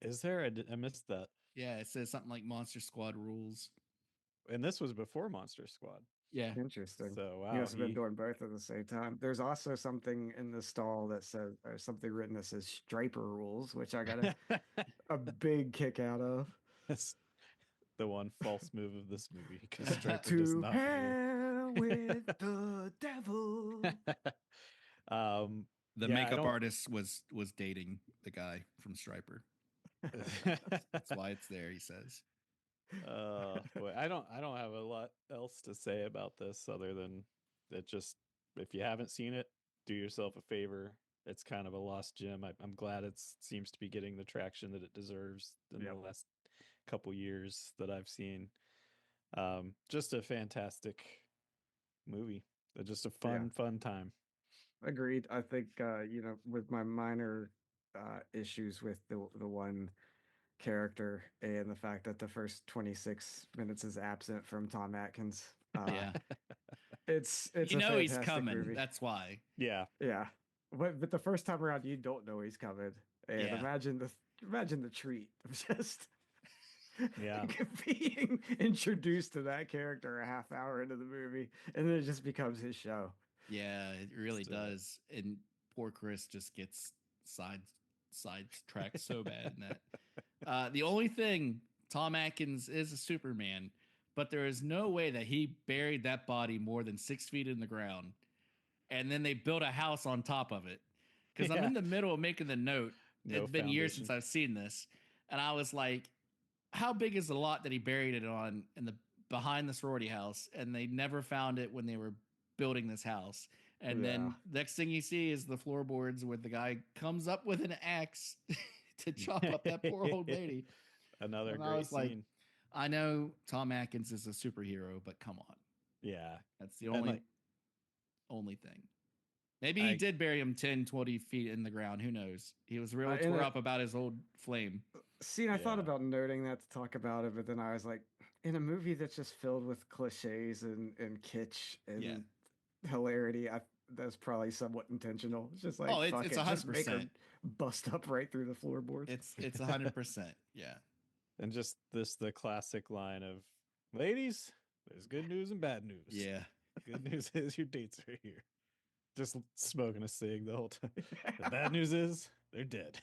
Is there? I missed that. Yeah, it says something like Monster Squad rules. And this was before Monster Squad. Yeah. Interesting. So wow, He must have been doing both at the same time. There's also something in the stall that says, or something written that says Striper rules, which I got a big kick out of. That's the one false move of this movie because Striper does To not. hell with the devil. The Yeah, I makeup don't- artist was dating the guy from Striper. That's why it's there, he says. Boy, I don't have a lot else to say about this other than that. Just if you haven't seen it, do yourself a favor. It's kind of a lost gem. I'm glad it seems to be getting the traction that it deserves in the last couple years that I've seen. Just a fantastic movie. Just a fun time. Agreed. I think with my minor issues with the one character and the fact that the first 26 minutes is absent from Tom Atkins. Yeah. It's You a know he's fantastic coming. movie. That's why. Yeah. Yeah. But the first time around you don't know he's coming. And Yeah. imagine the treat of just Yeah. being introduced to that character a half hour into the movie and then it just becomes his show. Yeah, it really So- does. And poor Chris just gets sidetracked so bad in that. The only thing, Tom Atkins is a Superman, but there is no way that he buried that body more than 6 feet in the ground. And then they built a house on top of it. Because I'm Yeah. in the middle of making the note. No It's been years foundation. since I've seen this. And I was like, how big is the lot that he buried it on in the behind the sorority house? And they never found it when they were building this house. And then next thing you see is the floorboards where the guy comes up with an axe to chop up that poor old lady. Another And I great was like, scene. I know Tom Atkins is a superhero, but come on. Yeah. That's the And, only like, only thing. Maybe he did bury him 10, 20 feet in the ground. Who knows? He was real in tore a- up about his old flame. See, I thought Yeah. about noting that to talk about it, but then I was like, in a movie that's just filled with cliches and kitsch and hilarity, that's probably somewhat intentional. It's just like, Oh, fuck it's it, just make her 100%. bust up right through the floorboards. It's 100%. Yeah. And just the classic line of, ladies, there's good news and bad news. Yeah. Good news is your dates are here. Just smoking a cig the whole time. The bad news is they're dead.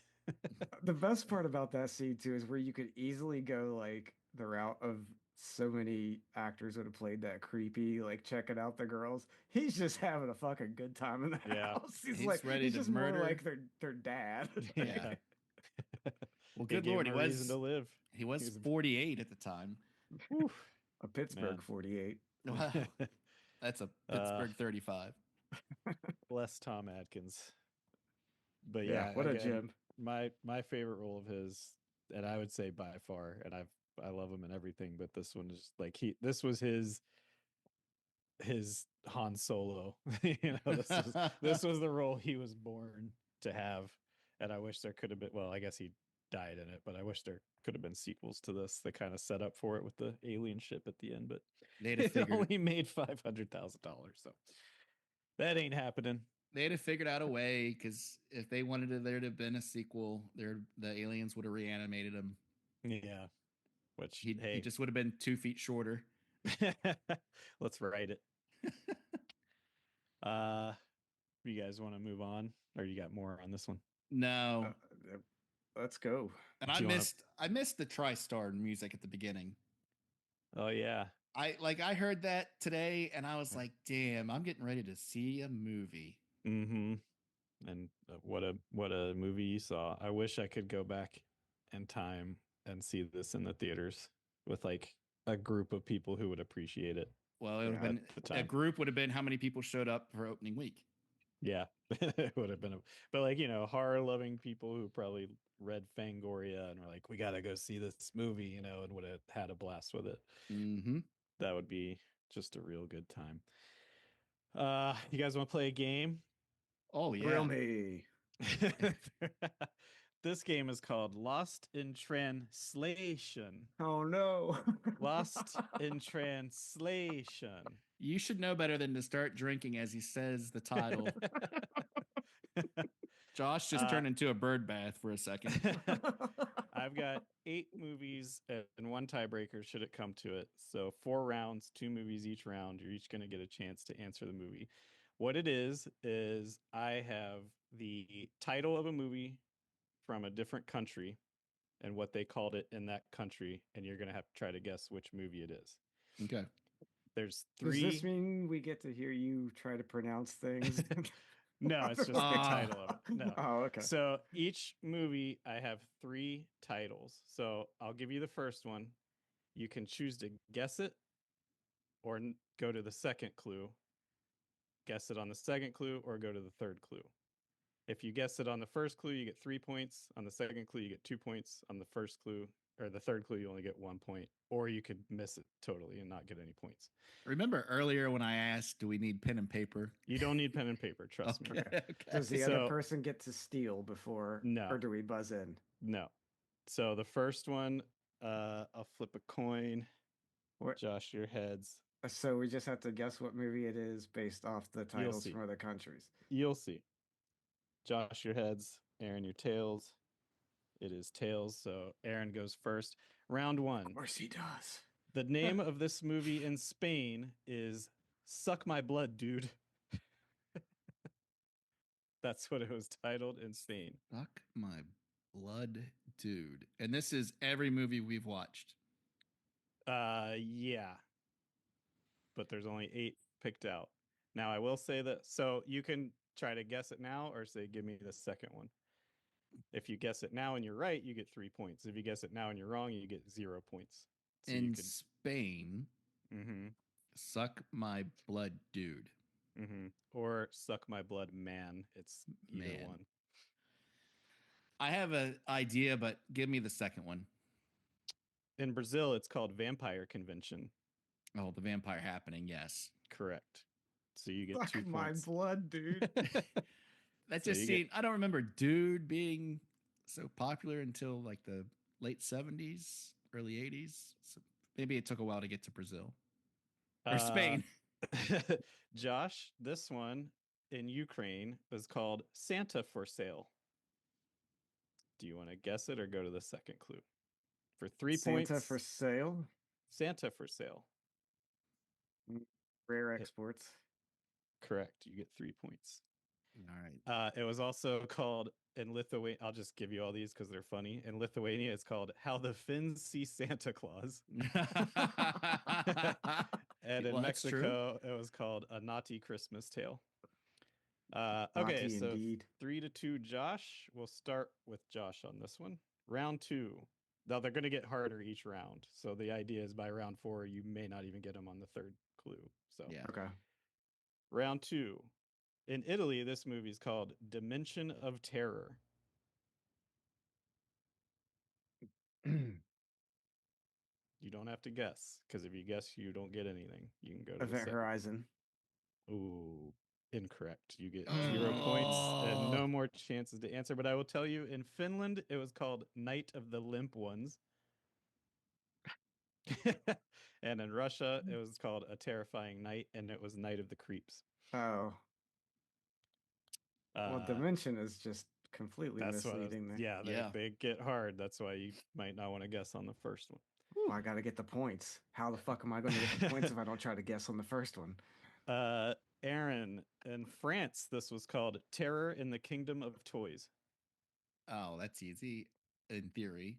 The best part about that scene too is where you could easily go like the route of so many actors would have played that creepy, like checking out the girls. He's just having a fucking good time in the Yeah. house. He's He's like ready he's to just murder. more like their dad. Yeah. Well, They good gave Lord, him he a reason was to live. he was He was- 48 at the time. Whew. A Pittsburgh Man. 48. Wow. That's a Pittsburgh 35. Bless Tom Atkins. But Yeah, yeah, what a again, gem. my favorite role of his, and I would say by far, and I love him in everything, but this one is like this was his his Han Solo. This was the role he was born to have, and I wish there could have been. Well, I guess he died in it, but I wish there could have been sequels to this that kind of set up for it with the alien ship at the end. But They'd have it figured only made $500,000, so that ain't happening. they'd have figured out a way, because if they wanted there to have been a sequel, the aliens would have reanimated him. Yeah, which He just would have been 2 feet shorter. let's write it. You guys want to move on, or you got more on this one? No, Let's go. and do I you wanna- missed the TriStar music at the beginning. Oh yeah, I heard that today, and I was like, damn, I'm getting ready to see a movie. mm-hmm. And what a movie you saw. I wish I could go back in time and see this in the theaters with like a group of people who would appreciate it. Well, it would have Yeah, been at the that time. group would have been how many people showed up for opening week. Yeah, it would have been but like, horror loving people who probably read Fangoria and were like, we gotta go see this movie, and would have had a blast with it. Mm-hmm. That would be just a real good time. You guys want to play a game? Oh yeah. Thrill me. This game is called Lost in Translation. Oh no. Lost in Translation. You should know better than to start drinking as he says the title. Josh just turned into a bird bath for a second. I've got 8 movies and 1 tiebreaker should it come to it. So 4 rounds, 2 movies each round. You're each going to get a chance to answer the movie. What it is I have the title of a movie from a different country and what they called it in that country, and you're going to have to try to guess which movie it is. Okay. There's Does 3. this mean we get to hear you try to pronounce things? No, it's just the title of it. No. Oh, okay. So each movie, I have 3 titles. So I'll give you the first one. You can choose to guess it or go to the second clue, guess it on the second clue, or go to the third clue. If you guess it on the first clue, you get 3 points. On the second clue, you get 2 points. On the first clue, or the third clue, you only get 1 point. Or you could miss it totally and not get any points. Remember earlier when I asked, do we need pen and paper? You don't need pen and paper, trust me. Okay. Does the So- other person get to steal before? No. Or do we buzz in? No. So the first one, I'll flip a coin. What? Josh, your heads. So we just have to guess what movie it is based off the titles see. from other countries. You'll see. Josh, your heads. Aaron, your tails. It is tails. So Aaron goes first. Round 1. Of course he does. The name of this movie in Spain is Suck My Blood, Dude. That's what it was titled in Spain. Suck my blood, dude. And this is every movie we've watched. Yeah. But there's only 8 picked out. Now I will say that, so you can try to guess it now or say, give me the second one. If you guess it now and you're right, you get 3 points. If you guess it now and you're wrong, you get 0 points. So In Spain, mm-hmm, suck my blood, dude. mm-hmm. Or Suck My Blood, Man. It's either Man. one. I have an idea, but give me the second one. In Brazil, it's called Vampire Convention. Oh, the vampire happening. Yes. Correct. So you get Fuck 2 my points. blood, dude. That So just you seemed, I don't remember dude being so popular until like the late 70s, early 80s. So maybe it took a while to get to Brazil or Spain. Josh, this one in Ukraine is called Santa for Sale. Do you want to guess it or go to the second clue? For 3 points. Santa for sale. Santa for Sale. Rare exports. Correct. You get 3 points. All right. It was also called in Lithuania. I'll just give you all these because they're funny. In Lithuania, it's called How the Finns See Santa Claus. And in Well, that's true. Mexico, it was called A Naughty Christmas Tale. Okay, Naughty so indeed. 3-2, Josh. We'll start with Josh on this one. Round 2. Now they're going to get harder each round. So the idea is by round 4, you may not even get them on the third clue. So Yeah. Okay. round 2. In Italy, this movie is called Dimension of Terror. You don't have to guess, because if you guess, you don't get anything. You can go to the Event second. Horizon. Ooh, incorrect. You get 0 points and no more chances to answer. But I will tell you, in Finland, it was called Night of the Limp Ones. And in Russia, it was called A Terrifying Night, and it was Night of the Creeps. Oh. Well, Dimension is just completely That's what misleading there. yeah, they get hard. That's why you might not want to guess on the first one. Ooh, I gotta get the points. How the fuck am I going to get the points if I don't try to guess on the first one? Aaron, in France, this was called Terror in the Kingdom of Toys. Oh, that's easy in theory.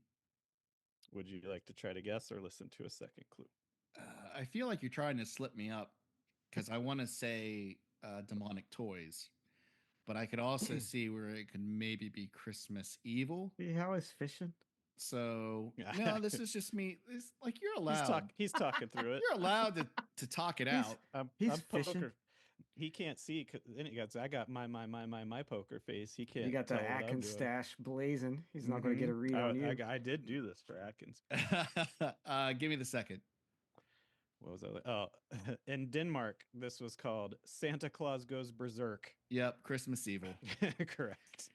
Would you like to try to guess or listen to a second clue? I feel like you're trying to slip me up because I want to say demonic toys, but I could also see where it could maybe be Christmas Evil. See how he's fishing? So no, this is just me. It's like you're allowed. He's talking through it. You're allowed to talk it out. He's I'm fishing. poker. He can't see. I got my poker face. He can't. You got tell the what I'm Atkins doing. stash blazing. He's not going to get a read on you. I did do this for Atkins. Give me the second. What was I? Oh, in Denmark, this was called Santa Claus Goes Berserk. Yep, Christmas Evil. Correct.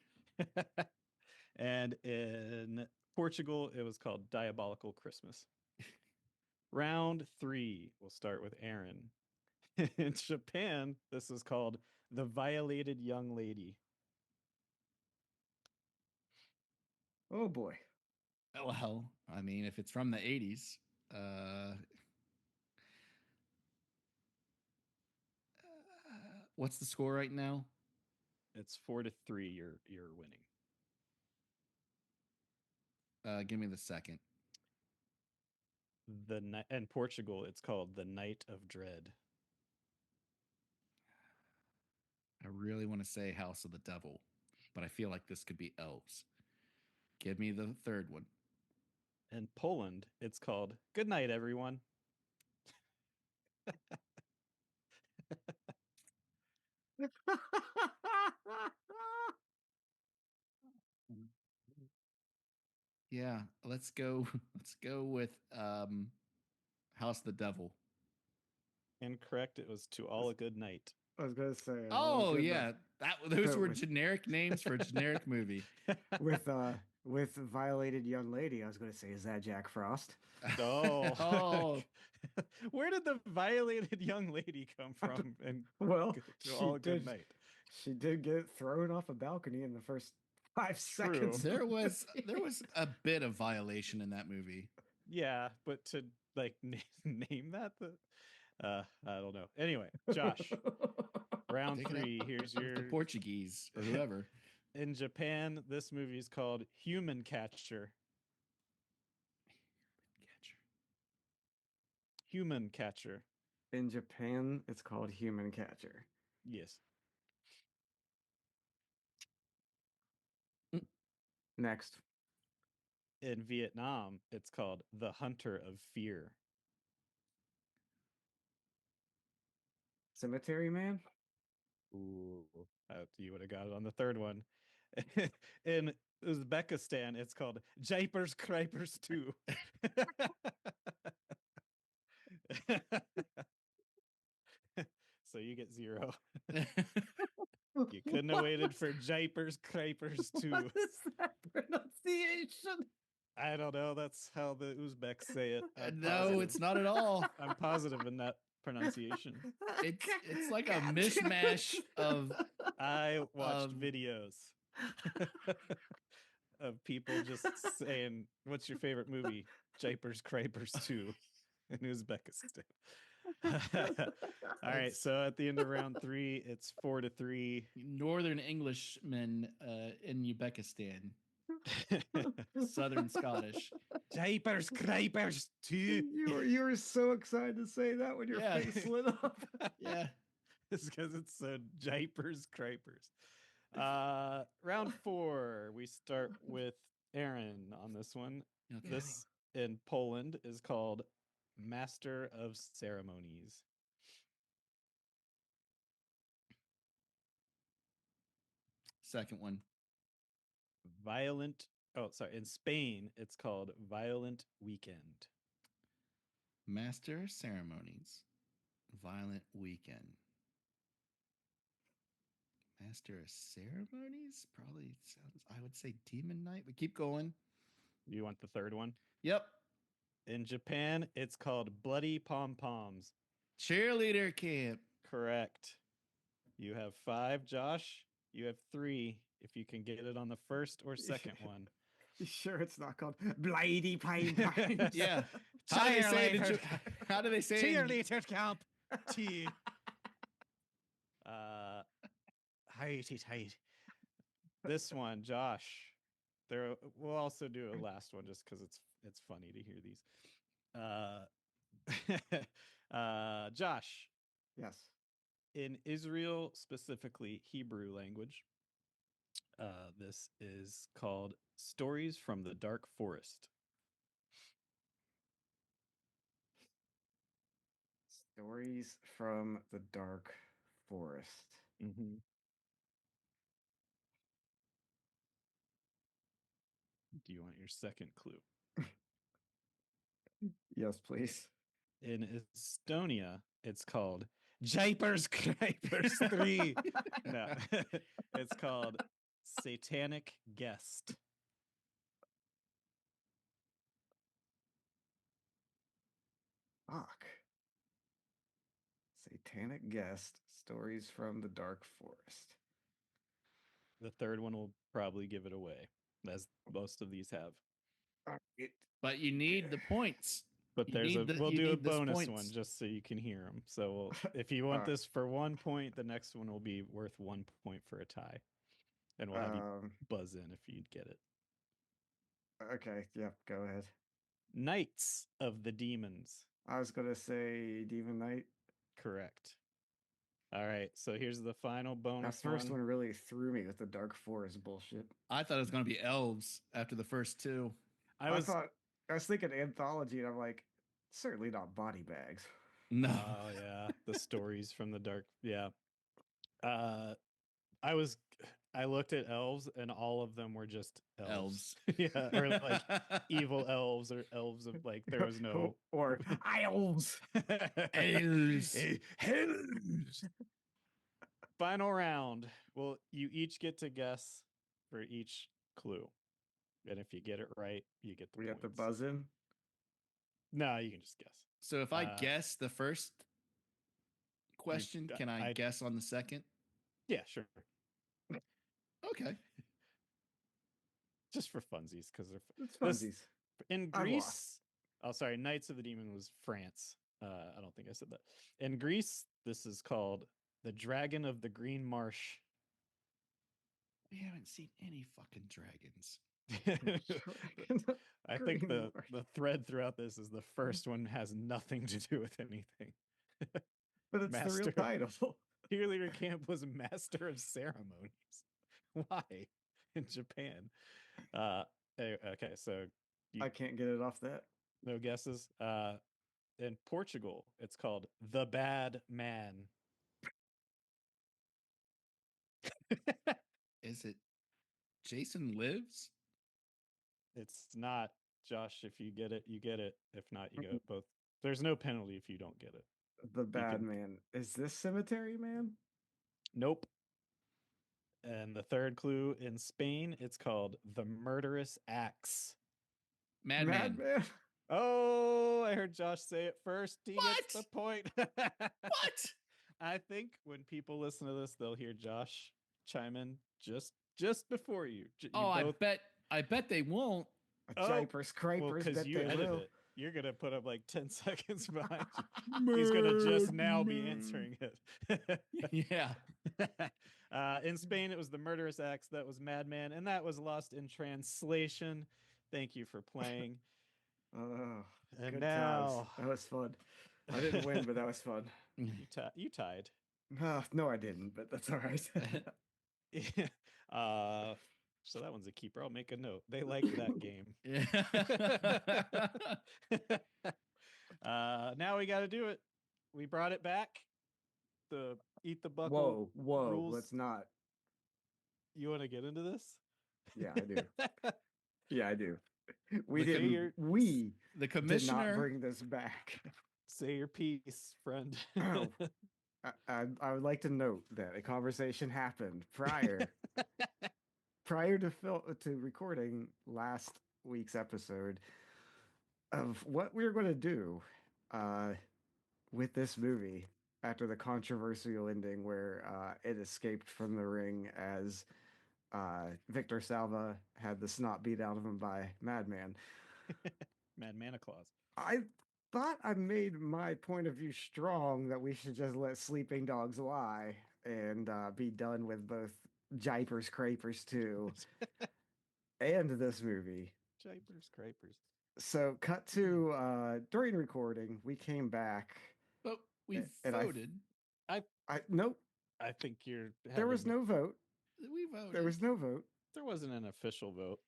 And in Portugal, it was called Diabolical Christmas. Round 3, we'll start with Aaron. In Japan, this is called The Violated Young Lady. Oh boy. Well, I mean, if it's from the 80s, what's the score right now? It's 4-3. You're winning. Give me the second. In Portugal, it's called The Night of Dread. I really want to say House of the Devil, but I feel like this could be elves. Give me the third one. In Poland, it's called Good Night, Everyone. Yeah, let's go. Let's go with House of the Devil. Incorrect. It was To All a Good Night. I was going to say. Oh yeah, those were generic names for a generic movie. With Violated Young Lady, I was going to say, is that Jack Frost? Oh. Where did the violated young lady come from? And well, Good Night. She did get thrown off a balcony in the first 5 seconds. There was a bit of violation in that movie. Yeah, but to like name that I don't know. Anyway, Josh, round 3. Here's your the Portuguese or whoever. In Japan, this movie is called Human Catcher. Human Catcher. In Japan, it's called Human Catcher. Yes. Next. In Vietnam, it's called The Hunter of Fear. Cemetery Man? Ooh, you would have got it on the third one. In Uzbekistan, it's called Japers Cripers 2. So you get 0. You couldn't have waited for Japers Cripers 2. What is that pronunciation? I don't know. That's how the Uzbeks say it. No, it's not at all. I'm positive in that pronunciation. It's like a mishmash of. I watched videos of people just saying, "What's your favorite movie?" Japers Cripers 2 in Uzbekistan. All right, so at the end of round 3, it's 4-3. Northern Englishmen in Uzbekistan. Southern Scottish. Japers Cripers 2. You were so excited to say that when your face lit up. Yeah. It's because it's so Japers Cripers. Round 4, we start with Aaron on this one. Okay. This in Poland is called Master of Ceremonies. Second one. In Spain, it's called Violent Weekend. Master of Ceremonies. Violent Weekend. Master of Ceremonies? Probably sounds, I would say Demon Knight, but keep going. You want the third one? Yep. In Japan, it's called Bloody Pom Poms. Cheerleader Camp. Correct. You have 5, Josh. You have 3. If you can get it on the first or second one. You sure it's not called Blighty Pine Pines? Yeah. How do they say it in How do they say it in Cheerleader camp. T. Height. This one, Josh. We'll also do a last one just because it's funny to hear these. Josh. Yes. In Israel, specifically Hebrew language, this is called Stories from the Dark Forest. Stories from the Dark Forest. Mm-hmm. Do you want your second clue? Yes, please. In Estonia, it's called Japers Cripers 3. No, it's called Satanic Guest. Fuck. Satanic Guest. Stories from the Dark Forest. The third one will probably give it away, as most of these have. But you need the points. But we'll do a bonus one just so you can hear them. So if you want this for 1 point, the next one will be worth 1 point for a tie, and we'll have you buzz in if you get it. Okay, yeah, go ahead. Knights of the Demons. I was gonna say Demon Knight. Correct. All right, so here's the final bonus. That first one really threw me with the Dark Forest bullshit. I thought it was going to be elves after the first 2. I was thinking anthology, and I'm like, certainly not body bags. No. Oh yeah, the stories from the dark. Yeah. I looked at elves, and all of them were just elves. Yeah, or like evil elves, or elves of like there was no or elves. Elves. Elves. Final round. Well, you each get to guess for each clue, and if you get it right, you get the We points. have to buzz in. No, you can just guess. So if I guess the first question, can I guess on the second? Yeah, sure. Okay. Just for funsies, because it's funsies. In Greece, sorry, Knights of the Demon was France. I don't think I said that. In Greece, this is called the Dragon of the Green Marsh. We haven't seen any fucking dragons. I think the thread throughout this is the first one has nothing to do with anything. But it's the real title. Cheerleader Camp was Master of Ceremonies. Why? In Japan. Okay, so I can't get it off that. No guesses. In Portugal, it's called The Bad Man. Is it Jason Lives? It's not. Josh, if you get it, you get it. If not, you go both. There's no penalty if you don't get it. The Bad Man. Is this Cemetery Man? Nope. And the third clue, in Spain, it's called The Murderous Axe. Madman. Oh, I heard Josh say it first. He gets the point. What? I think when people listen to this, they'll hear Josh chime in just before you. I bet they won't. Japers, cripers, because you edited will. it. You're gonna put up like 10 seconds behind you. He's gonna just now be answering it. Yeah. In Spain, it was The Murderous Axe. That was Madman, and that was Lost in Translation. Thank you for playing. Oh, and good now times. That was fun. I didn't win, but that was fun. You tied. No, I didn't, but that's all right. So that one's a keeper. I'll make a note. They like that game. Now we got to do it. We brought it back. The Eat the Buckle. Whoa! Rules. Let's not. You want to get into this? Yeah, I do. Yeah, I do. We didn't. We The did not commissioner. bring this back. Say your piece, friend. Oh, I would like to note that a conversation happened prior to recording last week's episode of what we were going to do uh, with this movie after the controversial ending where it escaped from the ring as Victor Salva had the snot beat out of him by Madman. Madman Claus. I thought I made my point of view strong that we should just let sleeping dogs lie and be done with both Jipers Crapers 2 and this movie. Jipers Crapers. So cut to during recording, we came back. But we and voted. I nope. I think you're. There was no vote. We voted. There was no vote. There wasn't an official vote.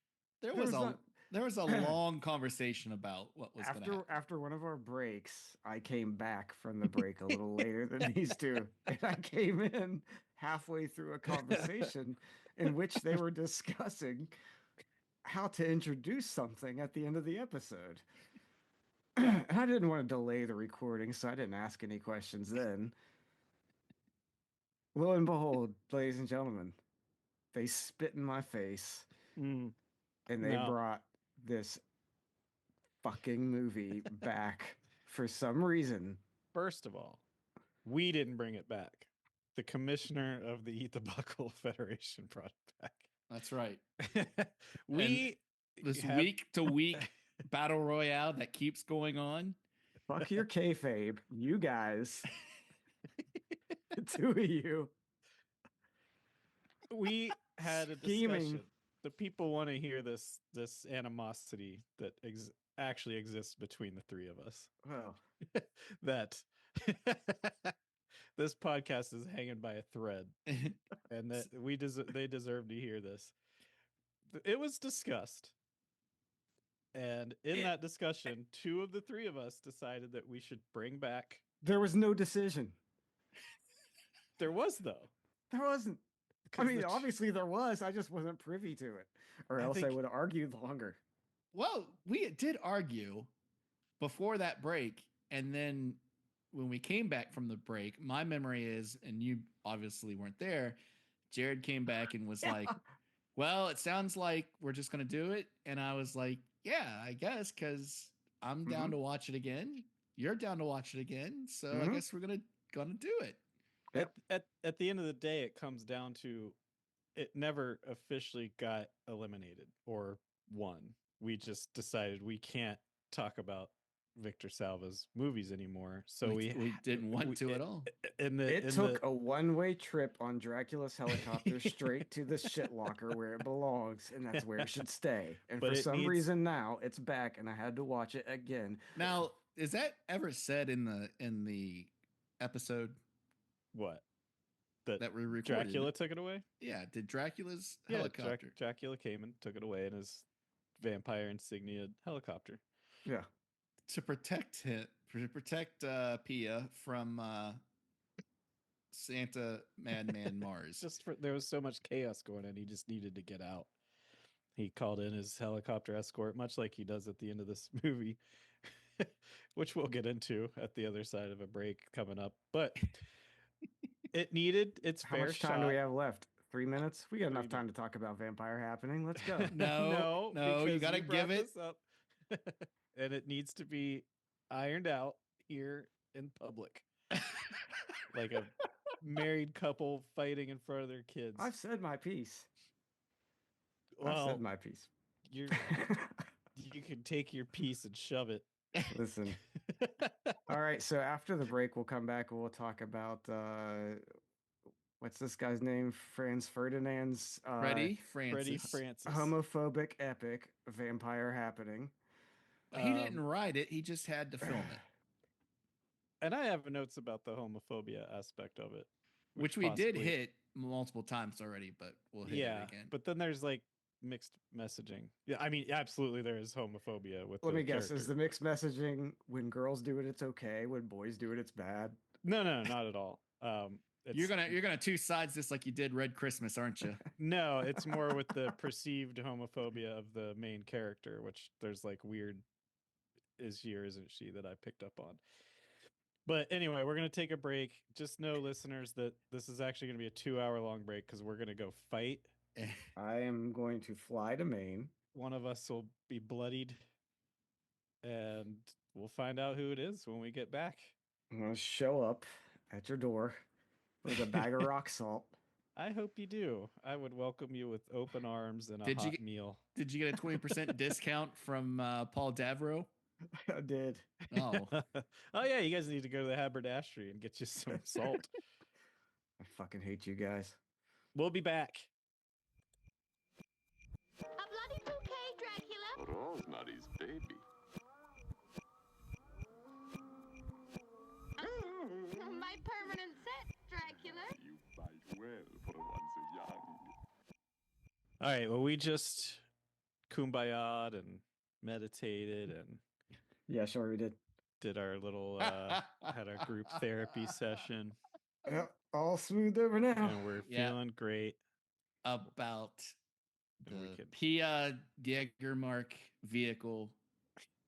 There There was was a not- there was a long conversation about what was going to happen. After one of our breaks, I came back from the break a little later than these two, and I came in halfway through a conversation in which they were discussing how to introduce something at the end of the episode. And I didn't want to delay the recording, so I didn't ask any questions then. Lo and behold, ladies and gentlemen, they spit in my face Mm. and they No. brought this fucking movie back for some reason. First of all, we didn't bring it back. The commissioner of the Eat the Buckle Federation brought it back. That's right. we This have- week to week battle royale that keeps going on. Fuck your kayfabe, you guys. The two of you. we had a Scheming. discussion. The people want to hear this animosity that actually exists between the three of us. Well, That this podcast is hanging by a thread, and that they deserve to hear this. It was discussed, and in that discussion, two of the three of us decided that we should bring back. there was no decision. There was though. There wasn't. I 'cause mean, the ch- obviously there was. I just wasn't privy to it, or I else I think- would have argued longer. Well, we did argue before that break, and then when we came back from the break, my memory is, and you obviously weren't there, Jared came back and was like, well, it sounds like we're just going to do it. And I was like, yeah, I guess, because I'm down to watch it again. You're down to watch it again. So I Mhm. guess we're gonna do it. At the end of the day, it comes down to it never officially got eliminated or won. We just decided we can't talk about Victor Salva's movies anymore. So we didn't want to at all. It took a one-way trip on Dracula's helicopter straight to the shit locker where it belongs, and that's where it should stay. And But for it some needs- reason now it's back, and I had to watch it again. Now, is that ever said in the episode what that we recorded? Dracula took it away. Yeah, did Dracula's Yeah, helicopter? Dracula came and took it away in his vampire insignia helicopter. Yeah. To protect Pia from Santa Madman Mars. There was so much chaos going on, he just needed to get out. He called in his helicopter escort, much like he does at the end of this movie, which we'll get into at the other side of a break coming up. But it needed its How fair much shot. time do we have left? 3 minutes? We got enough 3 time to talk about Vampire Happening. Let's go. No, you because gotta brought give it. this up. And it needs to be ironed out here in public, like a married couple fighting in front of their kids. I've said my piece. I've Well, said my piece. you can take your piece and shove it. Listen. All right. So after the break, we'll come back and we'll talk about what's this guy's name? Franz Ferdinand's Freddie Freddie Francis. Francis. homophobic epic Vampire Happening. He didn't write it. He just had to film it, And I have notes about the homophobia aspect of it, which we did possibly- hit multiple times already, but we'll hit Yeah, it again. but then there's like mixed messaging. Yeah, I mean, absolutely, there is homophobia with. Let the me guess. Is character. the mixed messaging when girls do it, it's okay. When boys do it, it's bad. No, not at all. You're It's- gonna two sides this like you did Red Christmas, aren't you? No, it's more with the perceived homophobia of the main character, which there's like weird is she or isn't she that I picked up on. But anyway, we're going to take a break. Just know, listeners, that this is actually going to be a 2-hour long break because we're going to go fight. I am going to fly to Maine. One of us will be bloodied, and we'll find out who it is when we get back. I'm going to show up at your door with a bag of rock salt. I hope you do. I would welcome you with open arms and a hot meal. Did you get a 20% discount from Paul Davro? I did. Oh. Oh, yeah, you guys need to go to the haberdashery and get you some salt. I fucking hate you guys. We'll be back. A bloody bouquet, Dracula. Rosemary's Baby. My permanent set, Dracula. You fight well for one so young. All right, well, we just kumbaya'd and meditated and Yeah, sure we did. did our little had our group therapy session. Yeah, all smooth over now. And we're feeling great about And we the could- Pia Jägermark vehicle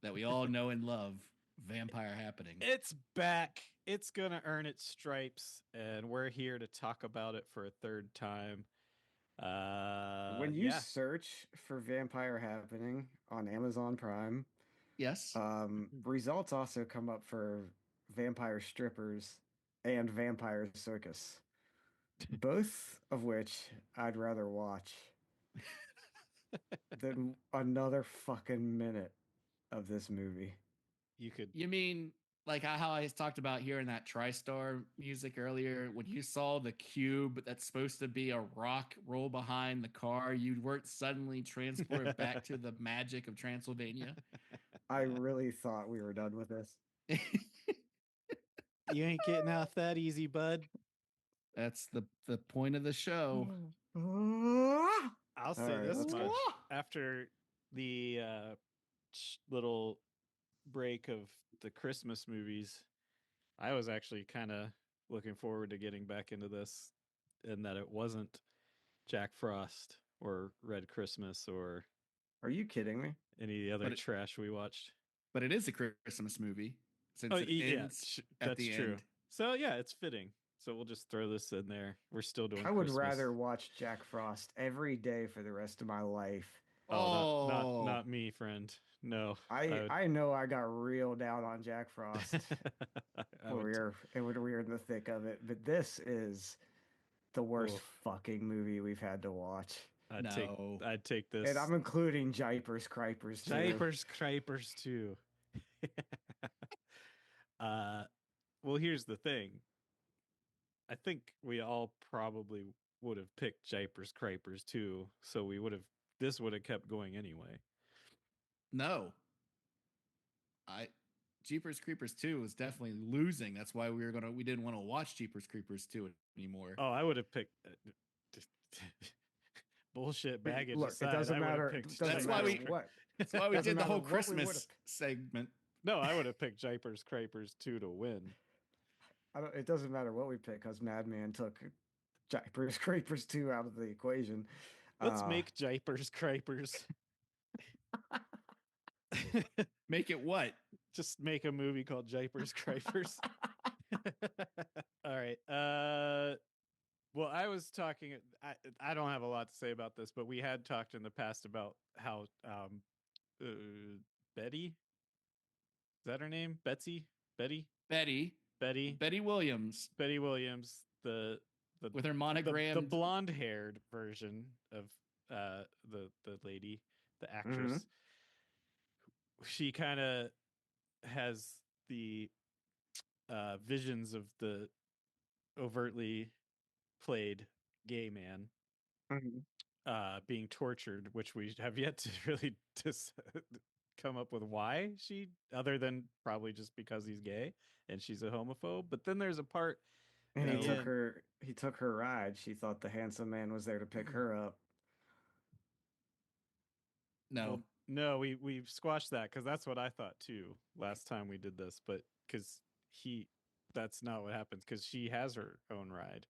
that we all know and love, Vampire Happening. It's back. It's gonna earn its stripes, and we're here to talk about it for a third time. When you search for Vampire Happening on Amazon Prime, Yes. results also come up for Vampire Strippers and Vampire Circus, both of which I'd rather watch than another fucking minute of this movie. You mean like how I talked about hearing that TriStar music earlier? When you saw the cube that's supposed to be a rock roll behind the car, you weren't suddenly transported back to the magic of Transylvania? I really thought we were done with this. You ain't getting out that easy, bud. That's the point of the show. I'll say right, this let's much. go. After the little break of the Christmas movies, I was actually kind of looking forward to getting back into this, and that it wasn't Jack Frost or Red Christmas or Are you kidding me? any of the other trash we watched. But it is a Christmas movie since it ends at that's the true. end. So yeah, it's fitting. So we'll just throw this in there. We're still doing. I would Christmas. rather watch Jack Frost every day for the rest of my life. Oh, not me, friend. No, I know I got real down on Jack Frost when we were in the thick of it, but this is the worst fucking movie we've had to watch. I'd take this. And I'm including Jipers Cripers too. Jipers Cripers too. Well, here's the thing. I think we all probably would have picked Jipers Cripers too, so this would have kept going anyway. No. Jeepers Creepers 2 was definitely losing. That's why we didn't want to watch Jeepers Creepers 2 anymore. Oh, I would have picked bullshit baggage Look, aside. It doesn't matter. That's why we did the whole Christmas segment. No, I would have picked Jipers Cripers 2 to win. It doesn't matter what we pick because Madman took Jipers Creepers 2 out of the equation. Let's make Jipers Cripers. Make it what? Just make a movie called Jipers Cripers. All right. Well, I was talking. I don't have a lot to say about this, but we had talked in the past about how Betty. Is that her name? Betsy? Betty? Betty Williams. Betty Williams. The with her monogram. The blonde-haired version of the lady, the actress. Mm-hmm. She kind of has the visions of the overtly played gay man being tortured, which we have yet to really come up with why other than probably just because he's gay and she's a homophobe. But then there's a part, and he took her ride. She thought the handsome man was there to pick her up. No. Well, no, we squashed that because that's what I thought too last time we did this, but because that's not what happens because she has her own ride.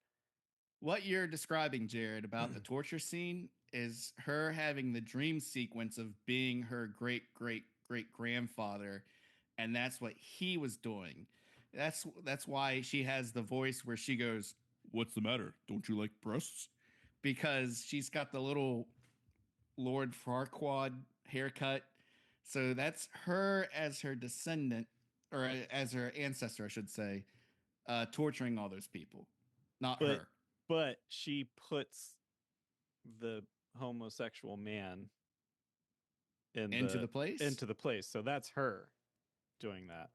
What you're describing, Jared, about the torture scene is her having the dream sequence of being her great grandfather and that's what he was doing. That's why she has the voice where she goes, "What's the matter? Don't you like breasts?" Because she's got the little Lord Farquaad haircut. So that's her as her descendant, or as her ancestor, I should say, torturing all those people, not But her. but she puts the homosexual man Into the place? into the place. So that's her doing that.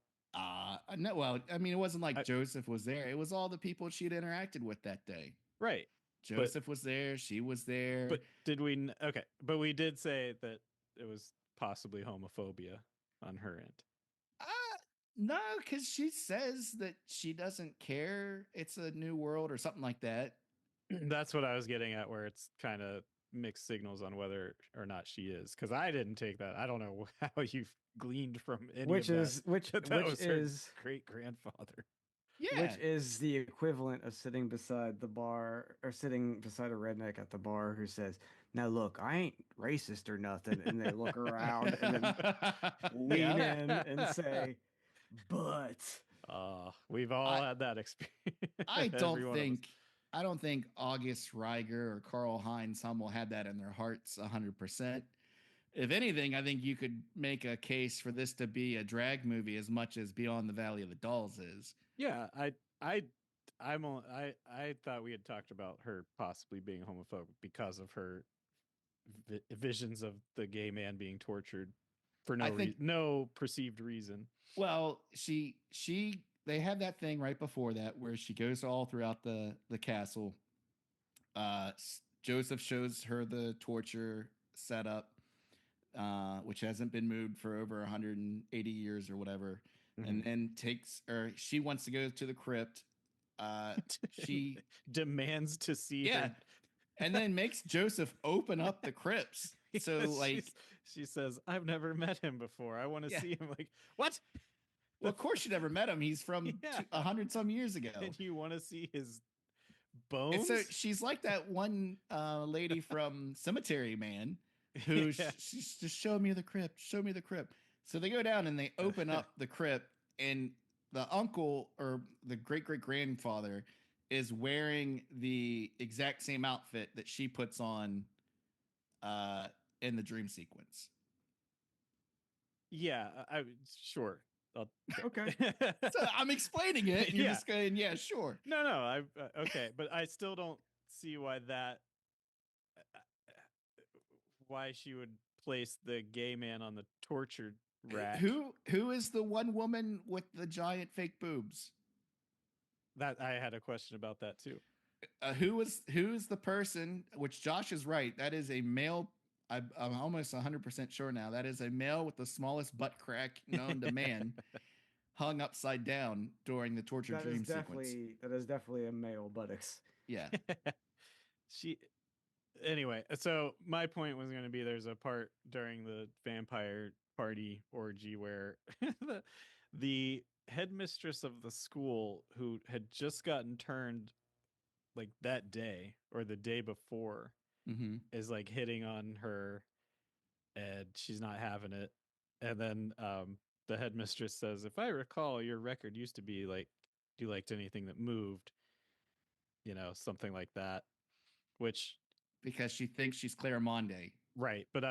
No, well, I mean, it wasn't like I- Joseph was there. It was all the people she'd interacted with that day. Right. Joseph was there. She was there. But did we okay, but we did say that it was possibly homophobia on her end. No, because she says that she doesn't care. It's a new world or something like that. That's what I was getting at, where it's kind of mixed signals on whether or not she is, because I didn't take that. I don't know how you've gleaned from any Which of is that, which that which was her is great grandfather. Yeah. which is the equivalent of sitting beside the bar or sitting beside a redneck at the bar who says, "Now look, I ain't racist or nothing," and they look around and then lean Yeah. in and say, "But." We've all had that experience. I Every don't one of us. think I don't think August Reiger or Carl Heinz Hummel had that in their hearts 100%. If anything, I think you could make a case for this to be a drag movie as much as Beyond the Valley of the Dolls is. Yeah, I thought we had talked about her possibly being homophobic because of her visions of the gay man being tortured for I think no perceived reason. Well, they have that thing right before that where she goes all throughout the castle. Joseph shows her the torture setup, which hasn't been moved for over 180 years or whatever, and then she wants to go to the crypt. She demands to see her. and then makes Joseph open up the crypts. So like she says, "I've never met him before. I want to see him." Like, what? Well, of course you never met him. He's from 100 some years ago. And you want to see his And bones? so she's like that one lady from Cemetery Man who she's just show me the crypt, show me the crypt. So they go down and they open up the crypt, and the uncle or the great great grandfather is wearing the exact same outfit that she puts on in the dream sequence. Yeah, sure. Okay. So I'm explaining it. And you're just going, yeah, sure. No, okay, but I still don't see why why she would place the gay man on the tortured rack. Who is the one woman with the giant fake boobs? That I had a question about that too. Who's the person? Which Josh is right. That is a male. I'm almost 100% sure now. That is a male with the smallest butt crack known to man, hung upside down during the torture dream sequence. That is definitely a male buttocks. Yeah. Anyway, so my point was going to be there's a part during the vampire party orgy where the headmistress of the school, who had just gotten turned like that day or the day before, is like hitting on her, and she's not having it. And then the headmistress says, "If I recall, your record used to be like you liked anything that moved," something like that, which because she thinks she's Claire Monde. Right, but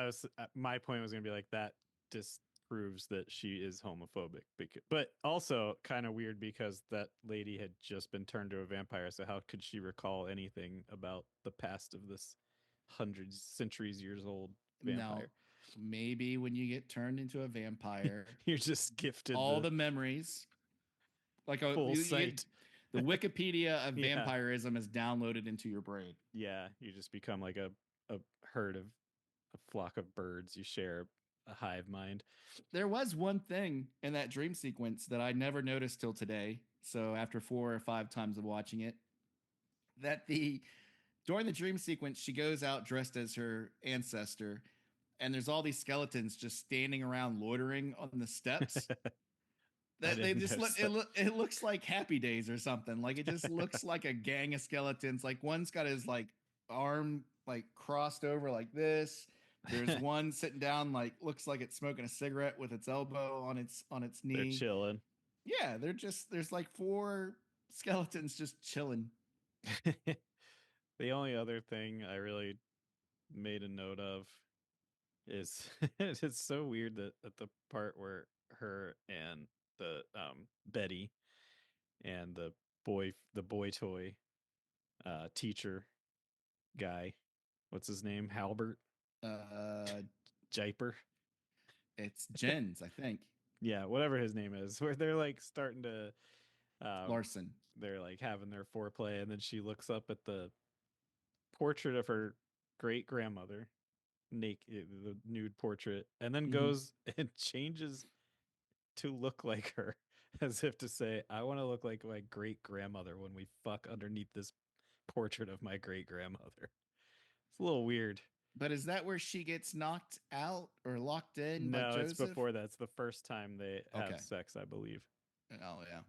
my point was going to be like that disproves that she is homophobic, but also kind of weird because that lady had just been turned to a vampire, so how could she recall anything about the past of this hundreds centuries years old vampire? No, maybe when you get turned into a vampire, you're just gifted all the memories, like full sight. The Wikipedia of vampirism is downloaded into your brain. Yeah, you just become like a flock of birds. You share a hive mind. There was one thing in that dream sequence that I never noticed till today. So after 4 or 5 times of watching it, that during the dream sequence, she goes out dressed as her ancestor, and there's all these skeletons just standing around loitering on the steps. It looks like Happy Days or something. Like it just looks like a gang of skeletons. Like one's got his like arm like crossed over like this. There's one sitting down, like looks like it's smoking a cigarette with its elbow on its They're knee. chilling. Yeah, there's like 4 skeletons just chilling. The only other thing I really made a note of is it's so weird that at the part where her and the Betty and the boy toy teacher guy, what's his name? Halbert? Uh, Jiper? it's Jen's, I think. Yeah, whatever his name is, where they're like starting to Larson. they're like having their foreplay, and then she looks up at the portrait of her great grandmother, naked, the nude portrait, and then Mhm. goes and changes to look like her, as if to say, I want to look like my great grandmother when we fuck underneath this portrait of my great grandmother. It's a little weird. But is that where she gets knocked out or locked in by No, Joseph? it's before that. It's the first time they have Okay. sex, I believe. Oh yeah.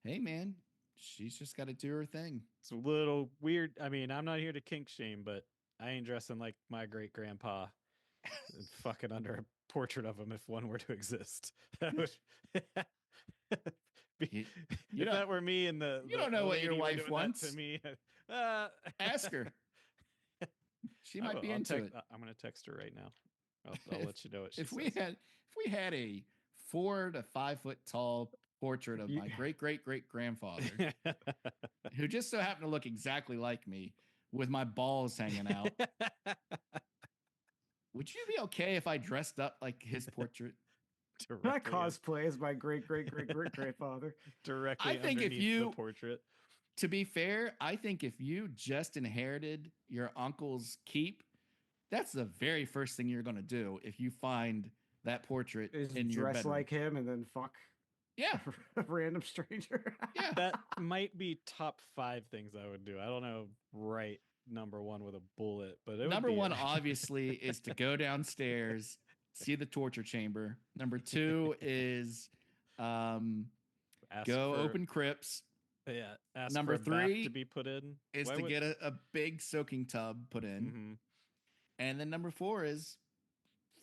Hey man, she's just got to do her thing. It's a little weird. I mean, I'm not here to kink shame, but I ain't dressing like my great grandpa and fucking under a portrait of him if one were to exist. That would be, You if don't- that were me and the you don't know the what your lady were wife doing wants. that to me. Ask her. She might be I'll into it. I'm gonna text her right now. I'll let you know what she If says. we had a 4 to 5 foot tall portrait of my great grandfather who just so happened to look exactly like me with my balls hanging out, would you be okay if I dressed up like his portrait? My Directly cosplay is my great grandfather. directly I think if underneath you- the portrait. To be fair, I think if you just inherited your uncle's keep, that's the very first thing you're going to do if you find that portrait Is in your dress bedroom. like him and then fuck Yeah, a random stranger. yeah. That might be top 5 things I would do. I don't know, right? Number 1 with a bullet, but it Number would be 1 it. obviously is to go downstairs, see the torture chamber. Number 2 is Ask go for- open crypts. Yeah. Ask Number for a bath 3 to be put in. is Why to would- get a big soaking tub put in. Mhm. And then number 4 is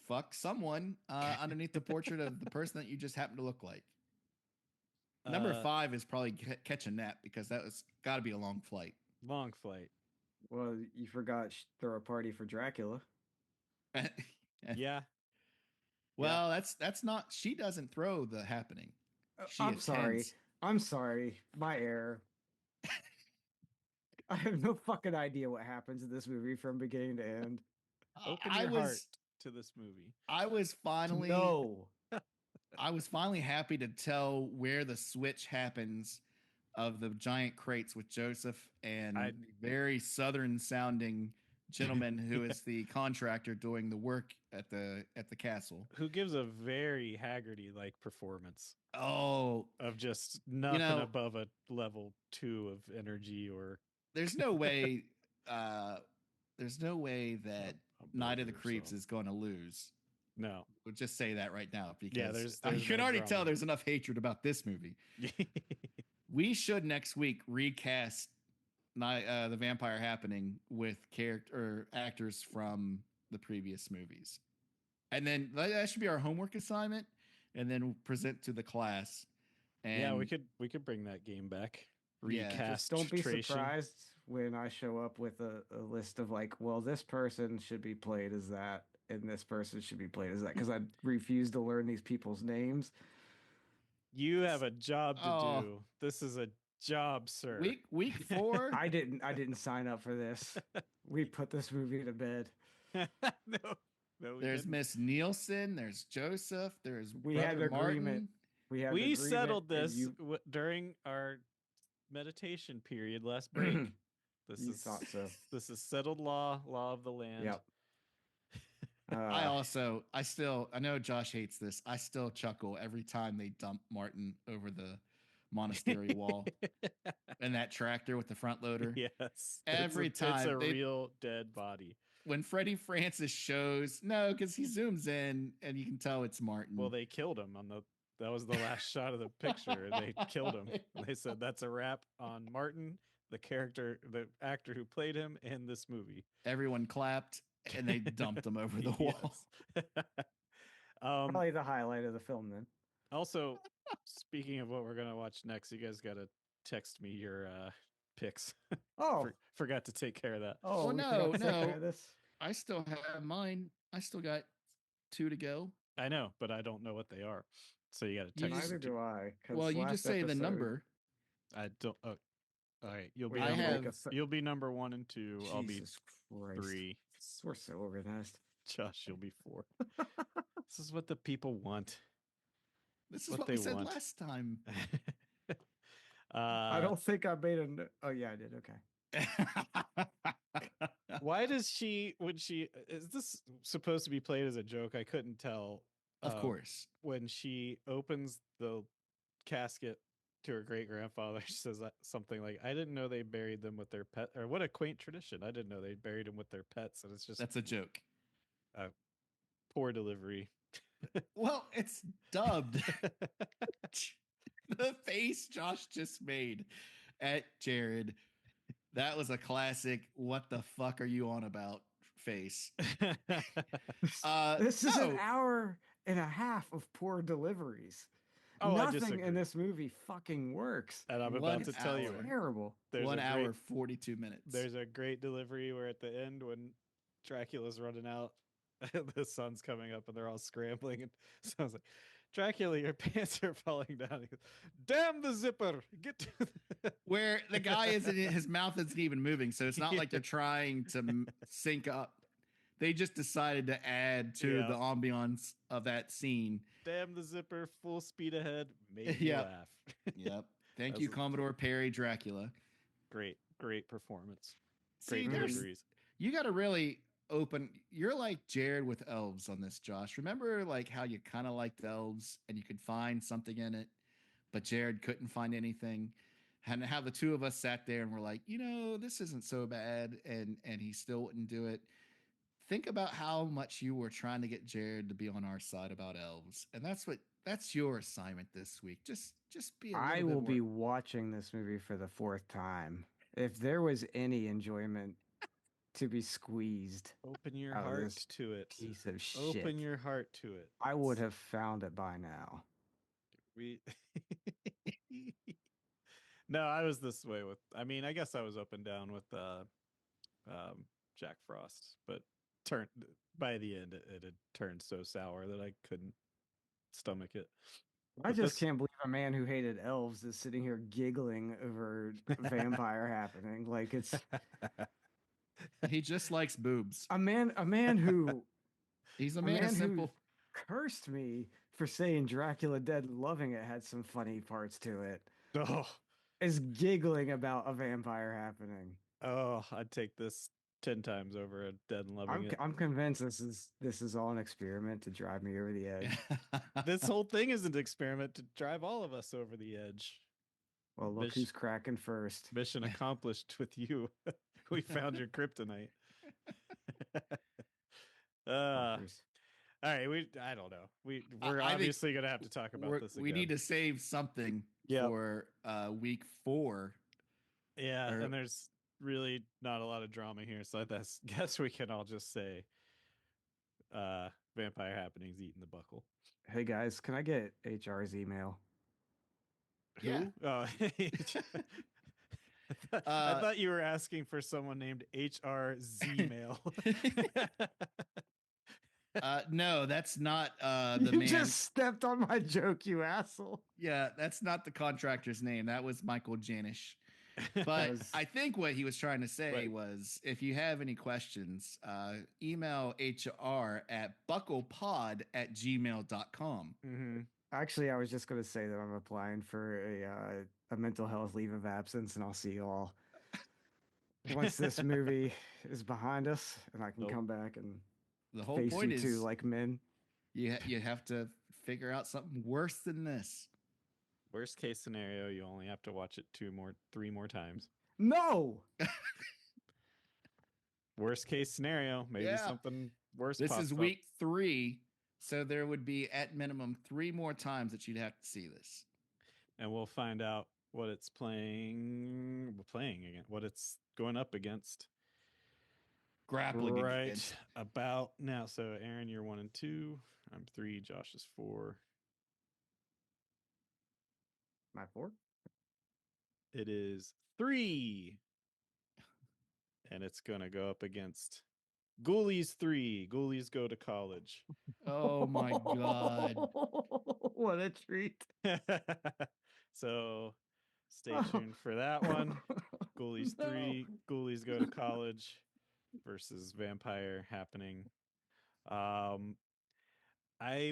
fuck someone underneath the portrait of the person that you just happen to look like. Number 5 is probably catch a nap because that was got to be a long flight. Long flight. Well, you forgot throw a party for Dracula. Yeah. Well, that's not. She doesn't throw the happening. She I'm sorry. attends. I'm sorry. My error. I have no fucking idea what happens in this movie from beginning to end. Open I your was heart to this movie. I was finally No. I was finally happy to tell where the switch happens of the giant crates with Joseph and I- the very southern sounding gentleman who is the contractor doing the work at the castle. Who gives a very Haggerty like performance Oh, of just nothing know- above a level 2 of energy or there's no way there's no way that above Night of the Creeps yourself. is going to lose. No. We'll just say that right now because there's you can no already tell drama. there's enough hatred about this movie. We should next week recast the Vampire Happening with character or actors from the previous movies, and then that should be our homework assignment, and then we'll present to the class. And Yeah, we could bring that game back. Yeah, Recast. Just don't be Tration. surprised when I show up with a list of like, well, this person should be played as that, and this person should be played as that, because I refuse to learn these people's names. You have a job to Oh. do. This is a job, sir. week 4. I didn't sign up for this. We put this movie to bed. no, we There's didn't. Miss Nielsen. There's Joseph. There's We had Brother an agreement. Martin. We had an We agreement, settled and this you- during our meditation period last break. This You is thought so. This is settled law of the land. Yep. I know Josh hates this. I still chuckle every time they dump Martin over the monastery wall and that tractor with the front loader. Yes. Every it's a time they- real dead body. When Freddie Francis shows, no, because he zooms in and you can tell it's Martin. Well, they killed him on that was the last shot of the picture. They killed him. They said that's a wrap on Martin, the actor who played him in this movie. Everyone clapped. and they dumped him over the wall. Yes. Probably the highlight of the film then. Also, speaking of what we're gonna watch next, you guys gotta text me your picks. Oh, Forgot to take care of that. oh, Well, we no, forgot to take no. care of this. I still have mine. I still got 2 to go. I know, but I don't know what they are. So you gotta You text. just- Neither do I. 'Cause Well, you just last say the episode, number. I don't. Oh, all right, you'll be we I don't number. make have- a You'll be number 1 and 2. I'll be Jesus Christ. 3. We're so organized. Josh, you'll be 4. This is what the people want. This is what what they we said want. last time. I don't think I made a. Oh yeah, I did. Okay. Why does she? When she is this supposed to be played as a joke? I couldn't tell. Of course. When she opens the casket to her great grandfather, she says something like, "I didn't know they buried them with their pet." Or what a quaint tradition! I didn't know they buried them with their pets, and it's just That's a joke. poor delivery. Well, it's dubbed. The face Josh just made at Jared. That was a classic. What the fuck are you on about? Face. This is an no. hour and a half of poor deliveries. Oh, I Nothing disagree. in this movie fucking works. And I'm 1 about to tell you, hour. Terrible. there's 1 a hour, great, 42 minutes. there's a great delivery where at the end when Dracula's running out, the sun's coming up and they're all scrambling, and sounds like, "Dracula, your pants are falling down." He goes, "Damn the zipper! Get to Where the guy isn't, his mouth isn't even moving. So it's not like they're trying to sync up. They just decided to add to Yeah. the ambiance of that scene. Damn the zipper! Full speed ahead." Made me Yep. laugh. Yep. Thank That you, was a- Commodore Perry Dracula. Great performance. See, Great there's- deliveries. you got to really open. You're like Jared with elves on this, Josh. Remember like how you kind of liked elves and you could find something in it, but Jared couldn't find anything. And how the two of us sat there and were like, this isn't so bad, and he still wouldn't do it. Think about how much you were trying to get Jared to be on our side about elves, and that's your assignment this week. Just be a little I bit will more. be watching this movie for the 4th time. If there was any enjoyment to be squeezed Open your out of heart this to it. piece of shit, Open your heart to it. I would have found it by now. We No, I was this way with, I mean, I guess I was up and down with Jack Frost, but by the end it had turned so sour that I couldn't stomach it. I But just this- can't believe a man who hated elves is sitting here giggling over vampire happening. Like it's He just likes boobs. a man who He's a a man, man of simple. who cursed me for saying Dracula Dead and loving it had some funny parts to it. Oh, Is giggling about a vampire happening. I'd take this 10 times over a Dead and Loving It. I'm convinced this is all an experiment to drive me over the edge. This whole thing is an experiment to drive all of us over the edge. Well, look Bish- who's cracking first. Mission accomplished with you. We found your kryptonite. Fuckers. All right, I don't know. We're I think obviously gonna have to talk about this again. we need to save something Yep. for week 4. Yeah, or- and there's really not a lot of drama here, so I guess we can all just say Vampire Happenings eating the buckle. Hey guys, can I get HR's email? Yeah. Who? Oh, I thought you were asking for someone named HR Zmail. No, that's not the You man. just stepped on my joke, you asshole. Yeah, that's not the contractor's name. That was Michael Janish. But was- I think what he was trying to say Right. was, if you have any questions, email HR at bucklepod@gmail.com. Mm-hmm. Actually, I was just going to say that I'm applying for a mental health leave of absence, and I'll see you all once this movie is behind us, and I can Nope. come back and The whole face point you is two like men. you have to figure out something worse than this. Worst case scenario, you only have to watch it 3 more times. No, Worst case scenario, maybe Yeah. something worse. This pops is up. week 3, so there would be at minimum 3 more times that you'd have to see this. And we'll find out what it's playing again, what it's going up against grappling Right against. about now. So, Aaron, you're 1 and 2. I'm 3. Josh is 4. My 4? It is 3. And it's going to go up against Ghoulies 3. Ghoulies go to college. Oh my god. What a treat. So, stay tuned for that one. Ghoulies 3. Ghoulies go to college versus Vampire happening. I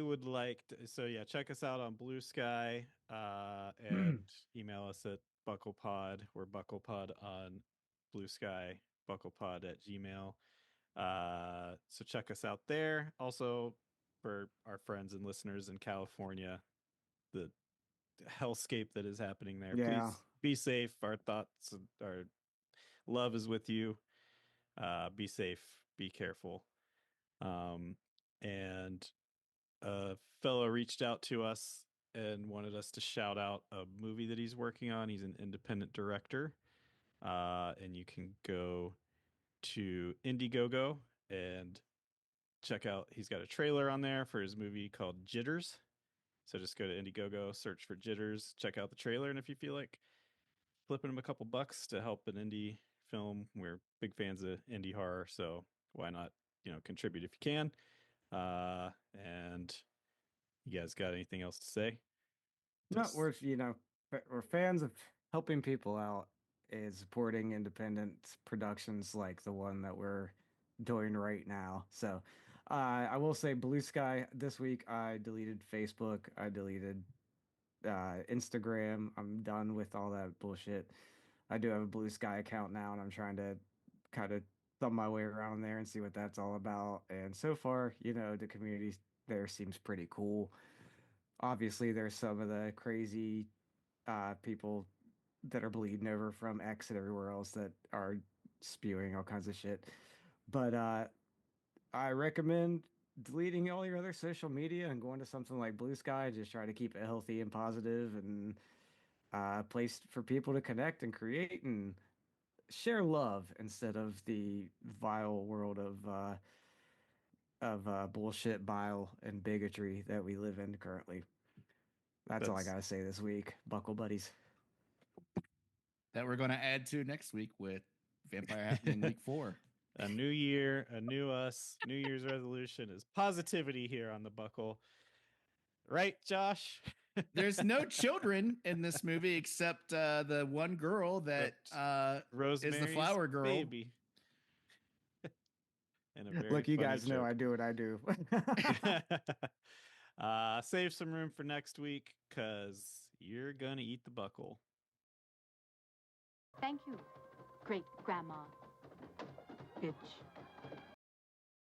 would like to, so yeah, check us out on Blue Sky and email us at BucklePod. We're BucklePod on Blue Sky, BucklePod at Gmail. So check us out there. Also, for our friends and listeners in California, the hellscape that is happening there. Yeah. Please be safe. Our thoughts, our love is with you. Be safe. Be careful. And a fellow reached out to us and wanted us to shout out a movie that he's working on. He's an independent director. And you can go to Indiegogo and check out, he's got a trailer on there for his movie called Jitters. So just go to Indiegogo, search for Jitters, check out the trailer. And if you feel like flipping him a couple bucks to help an indie film, we're big fans of indie horror. So why not, contribute if you can. And you guys got anything else to say? No, we're fans of helping people out and supporting independent productions like the one that we're doing right now. So, I will say Blue Sky this week. I deleted Facebook. I deleted Instagram. I'm done with all that bullshit. I do have a Blue Sky account now, and I'm trying to kind of thumb my way around there and see what that's all about. And so far, the community there seems pretty cool. Obviously, there's some of the crazy people that are bleeding over from X and everywhere else that are spewing all kinds of shit. But I recommend deleting all your other social media and going to something like Blue Sky. Just try to keep it healthy and positive and a place for people to connect and create and share love instead of the vile world of bullshit, bile, and bigotry that we live in currently. That's all I gotta say this week, Buckle Buddies. That we're going to add to next week with Vampire happening week 4. A new year, a new us. New Year's resolution is positivity here on the Buckle. Right, Josh? There's no children in this movie except the one girl that is the flower girl. Baby. And a very Look, you funny guys know joke. I do what I do. Save some room for next week because you're going to eat the buckle. Thank you, great grandma. Bitch.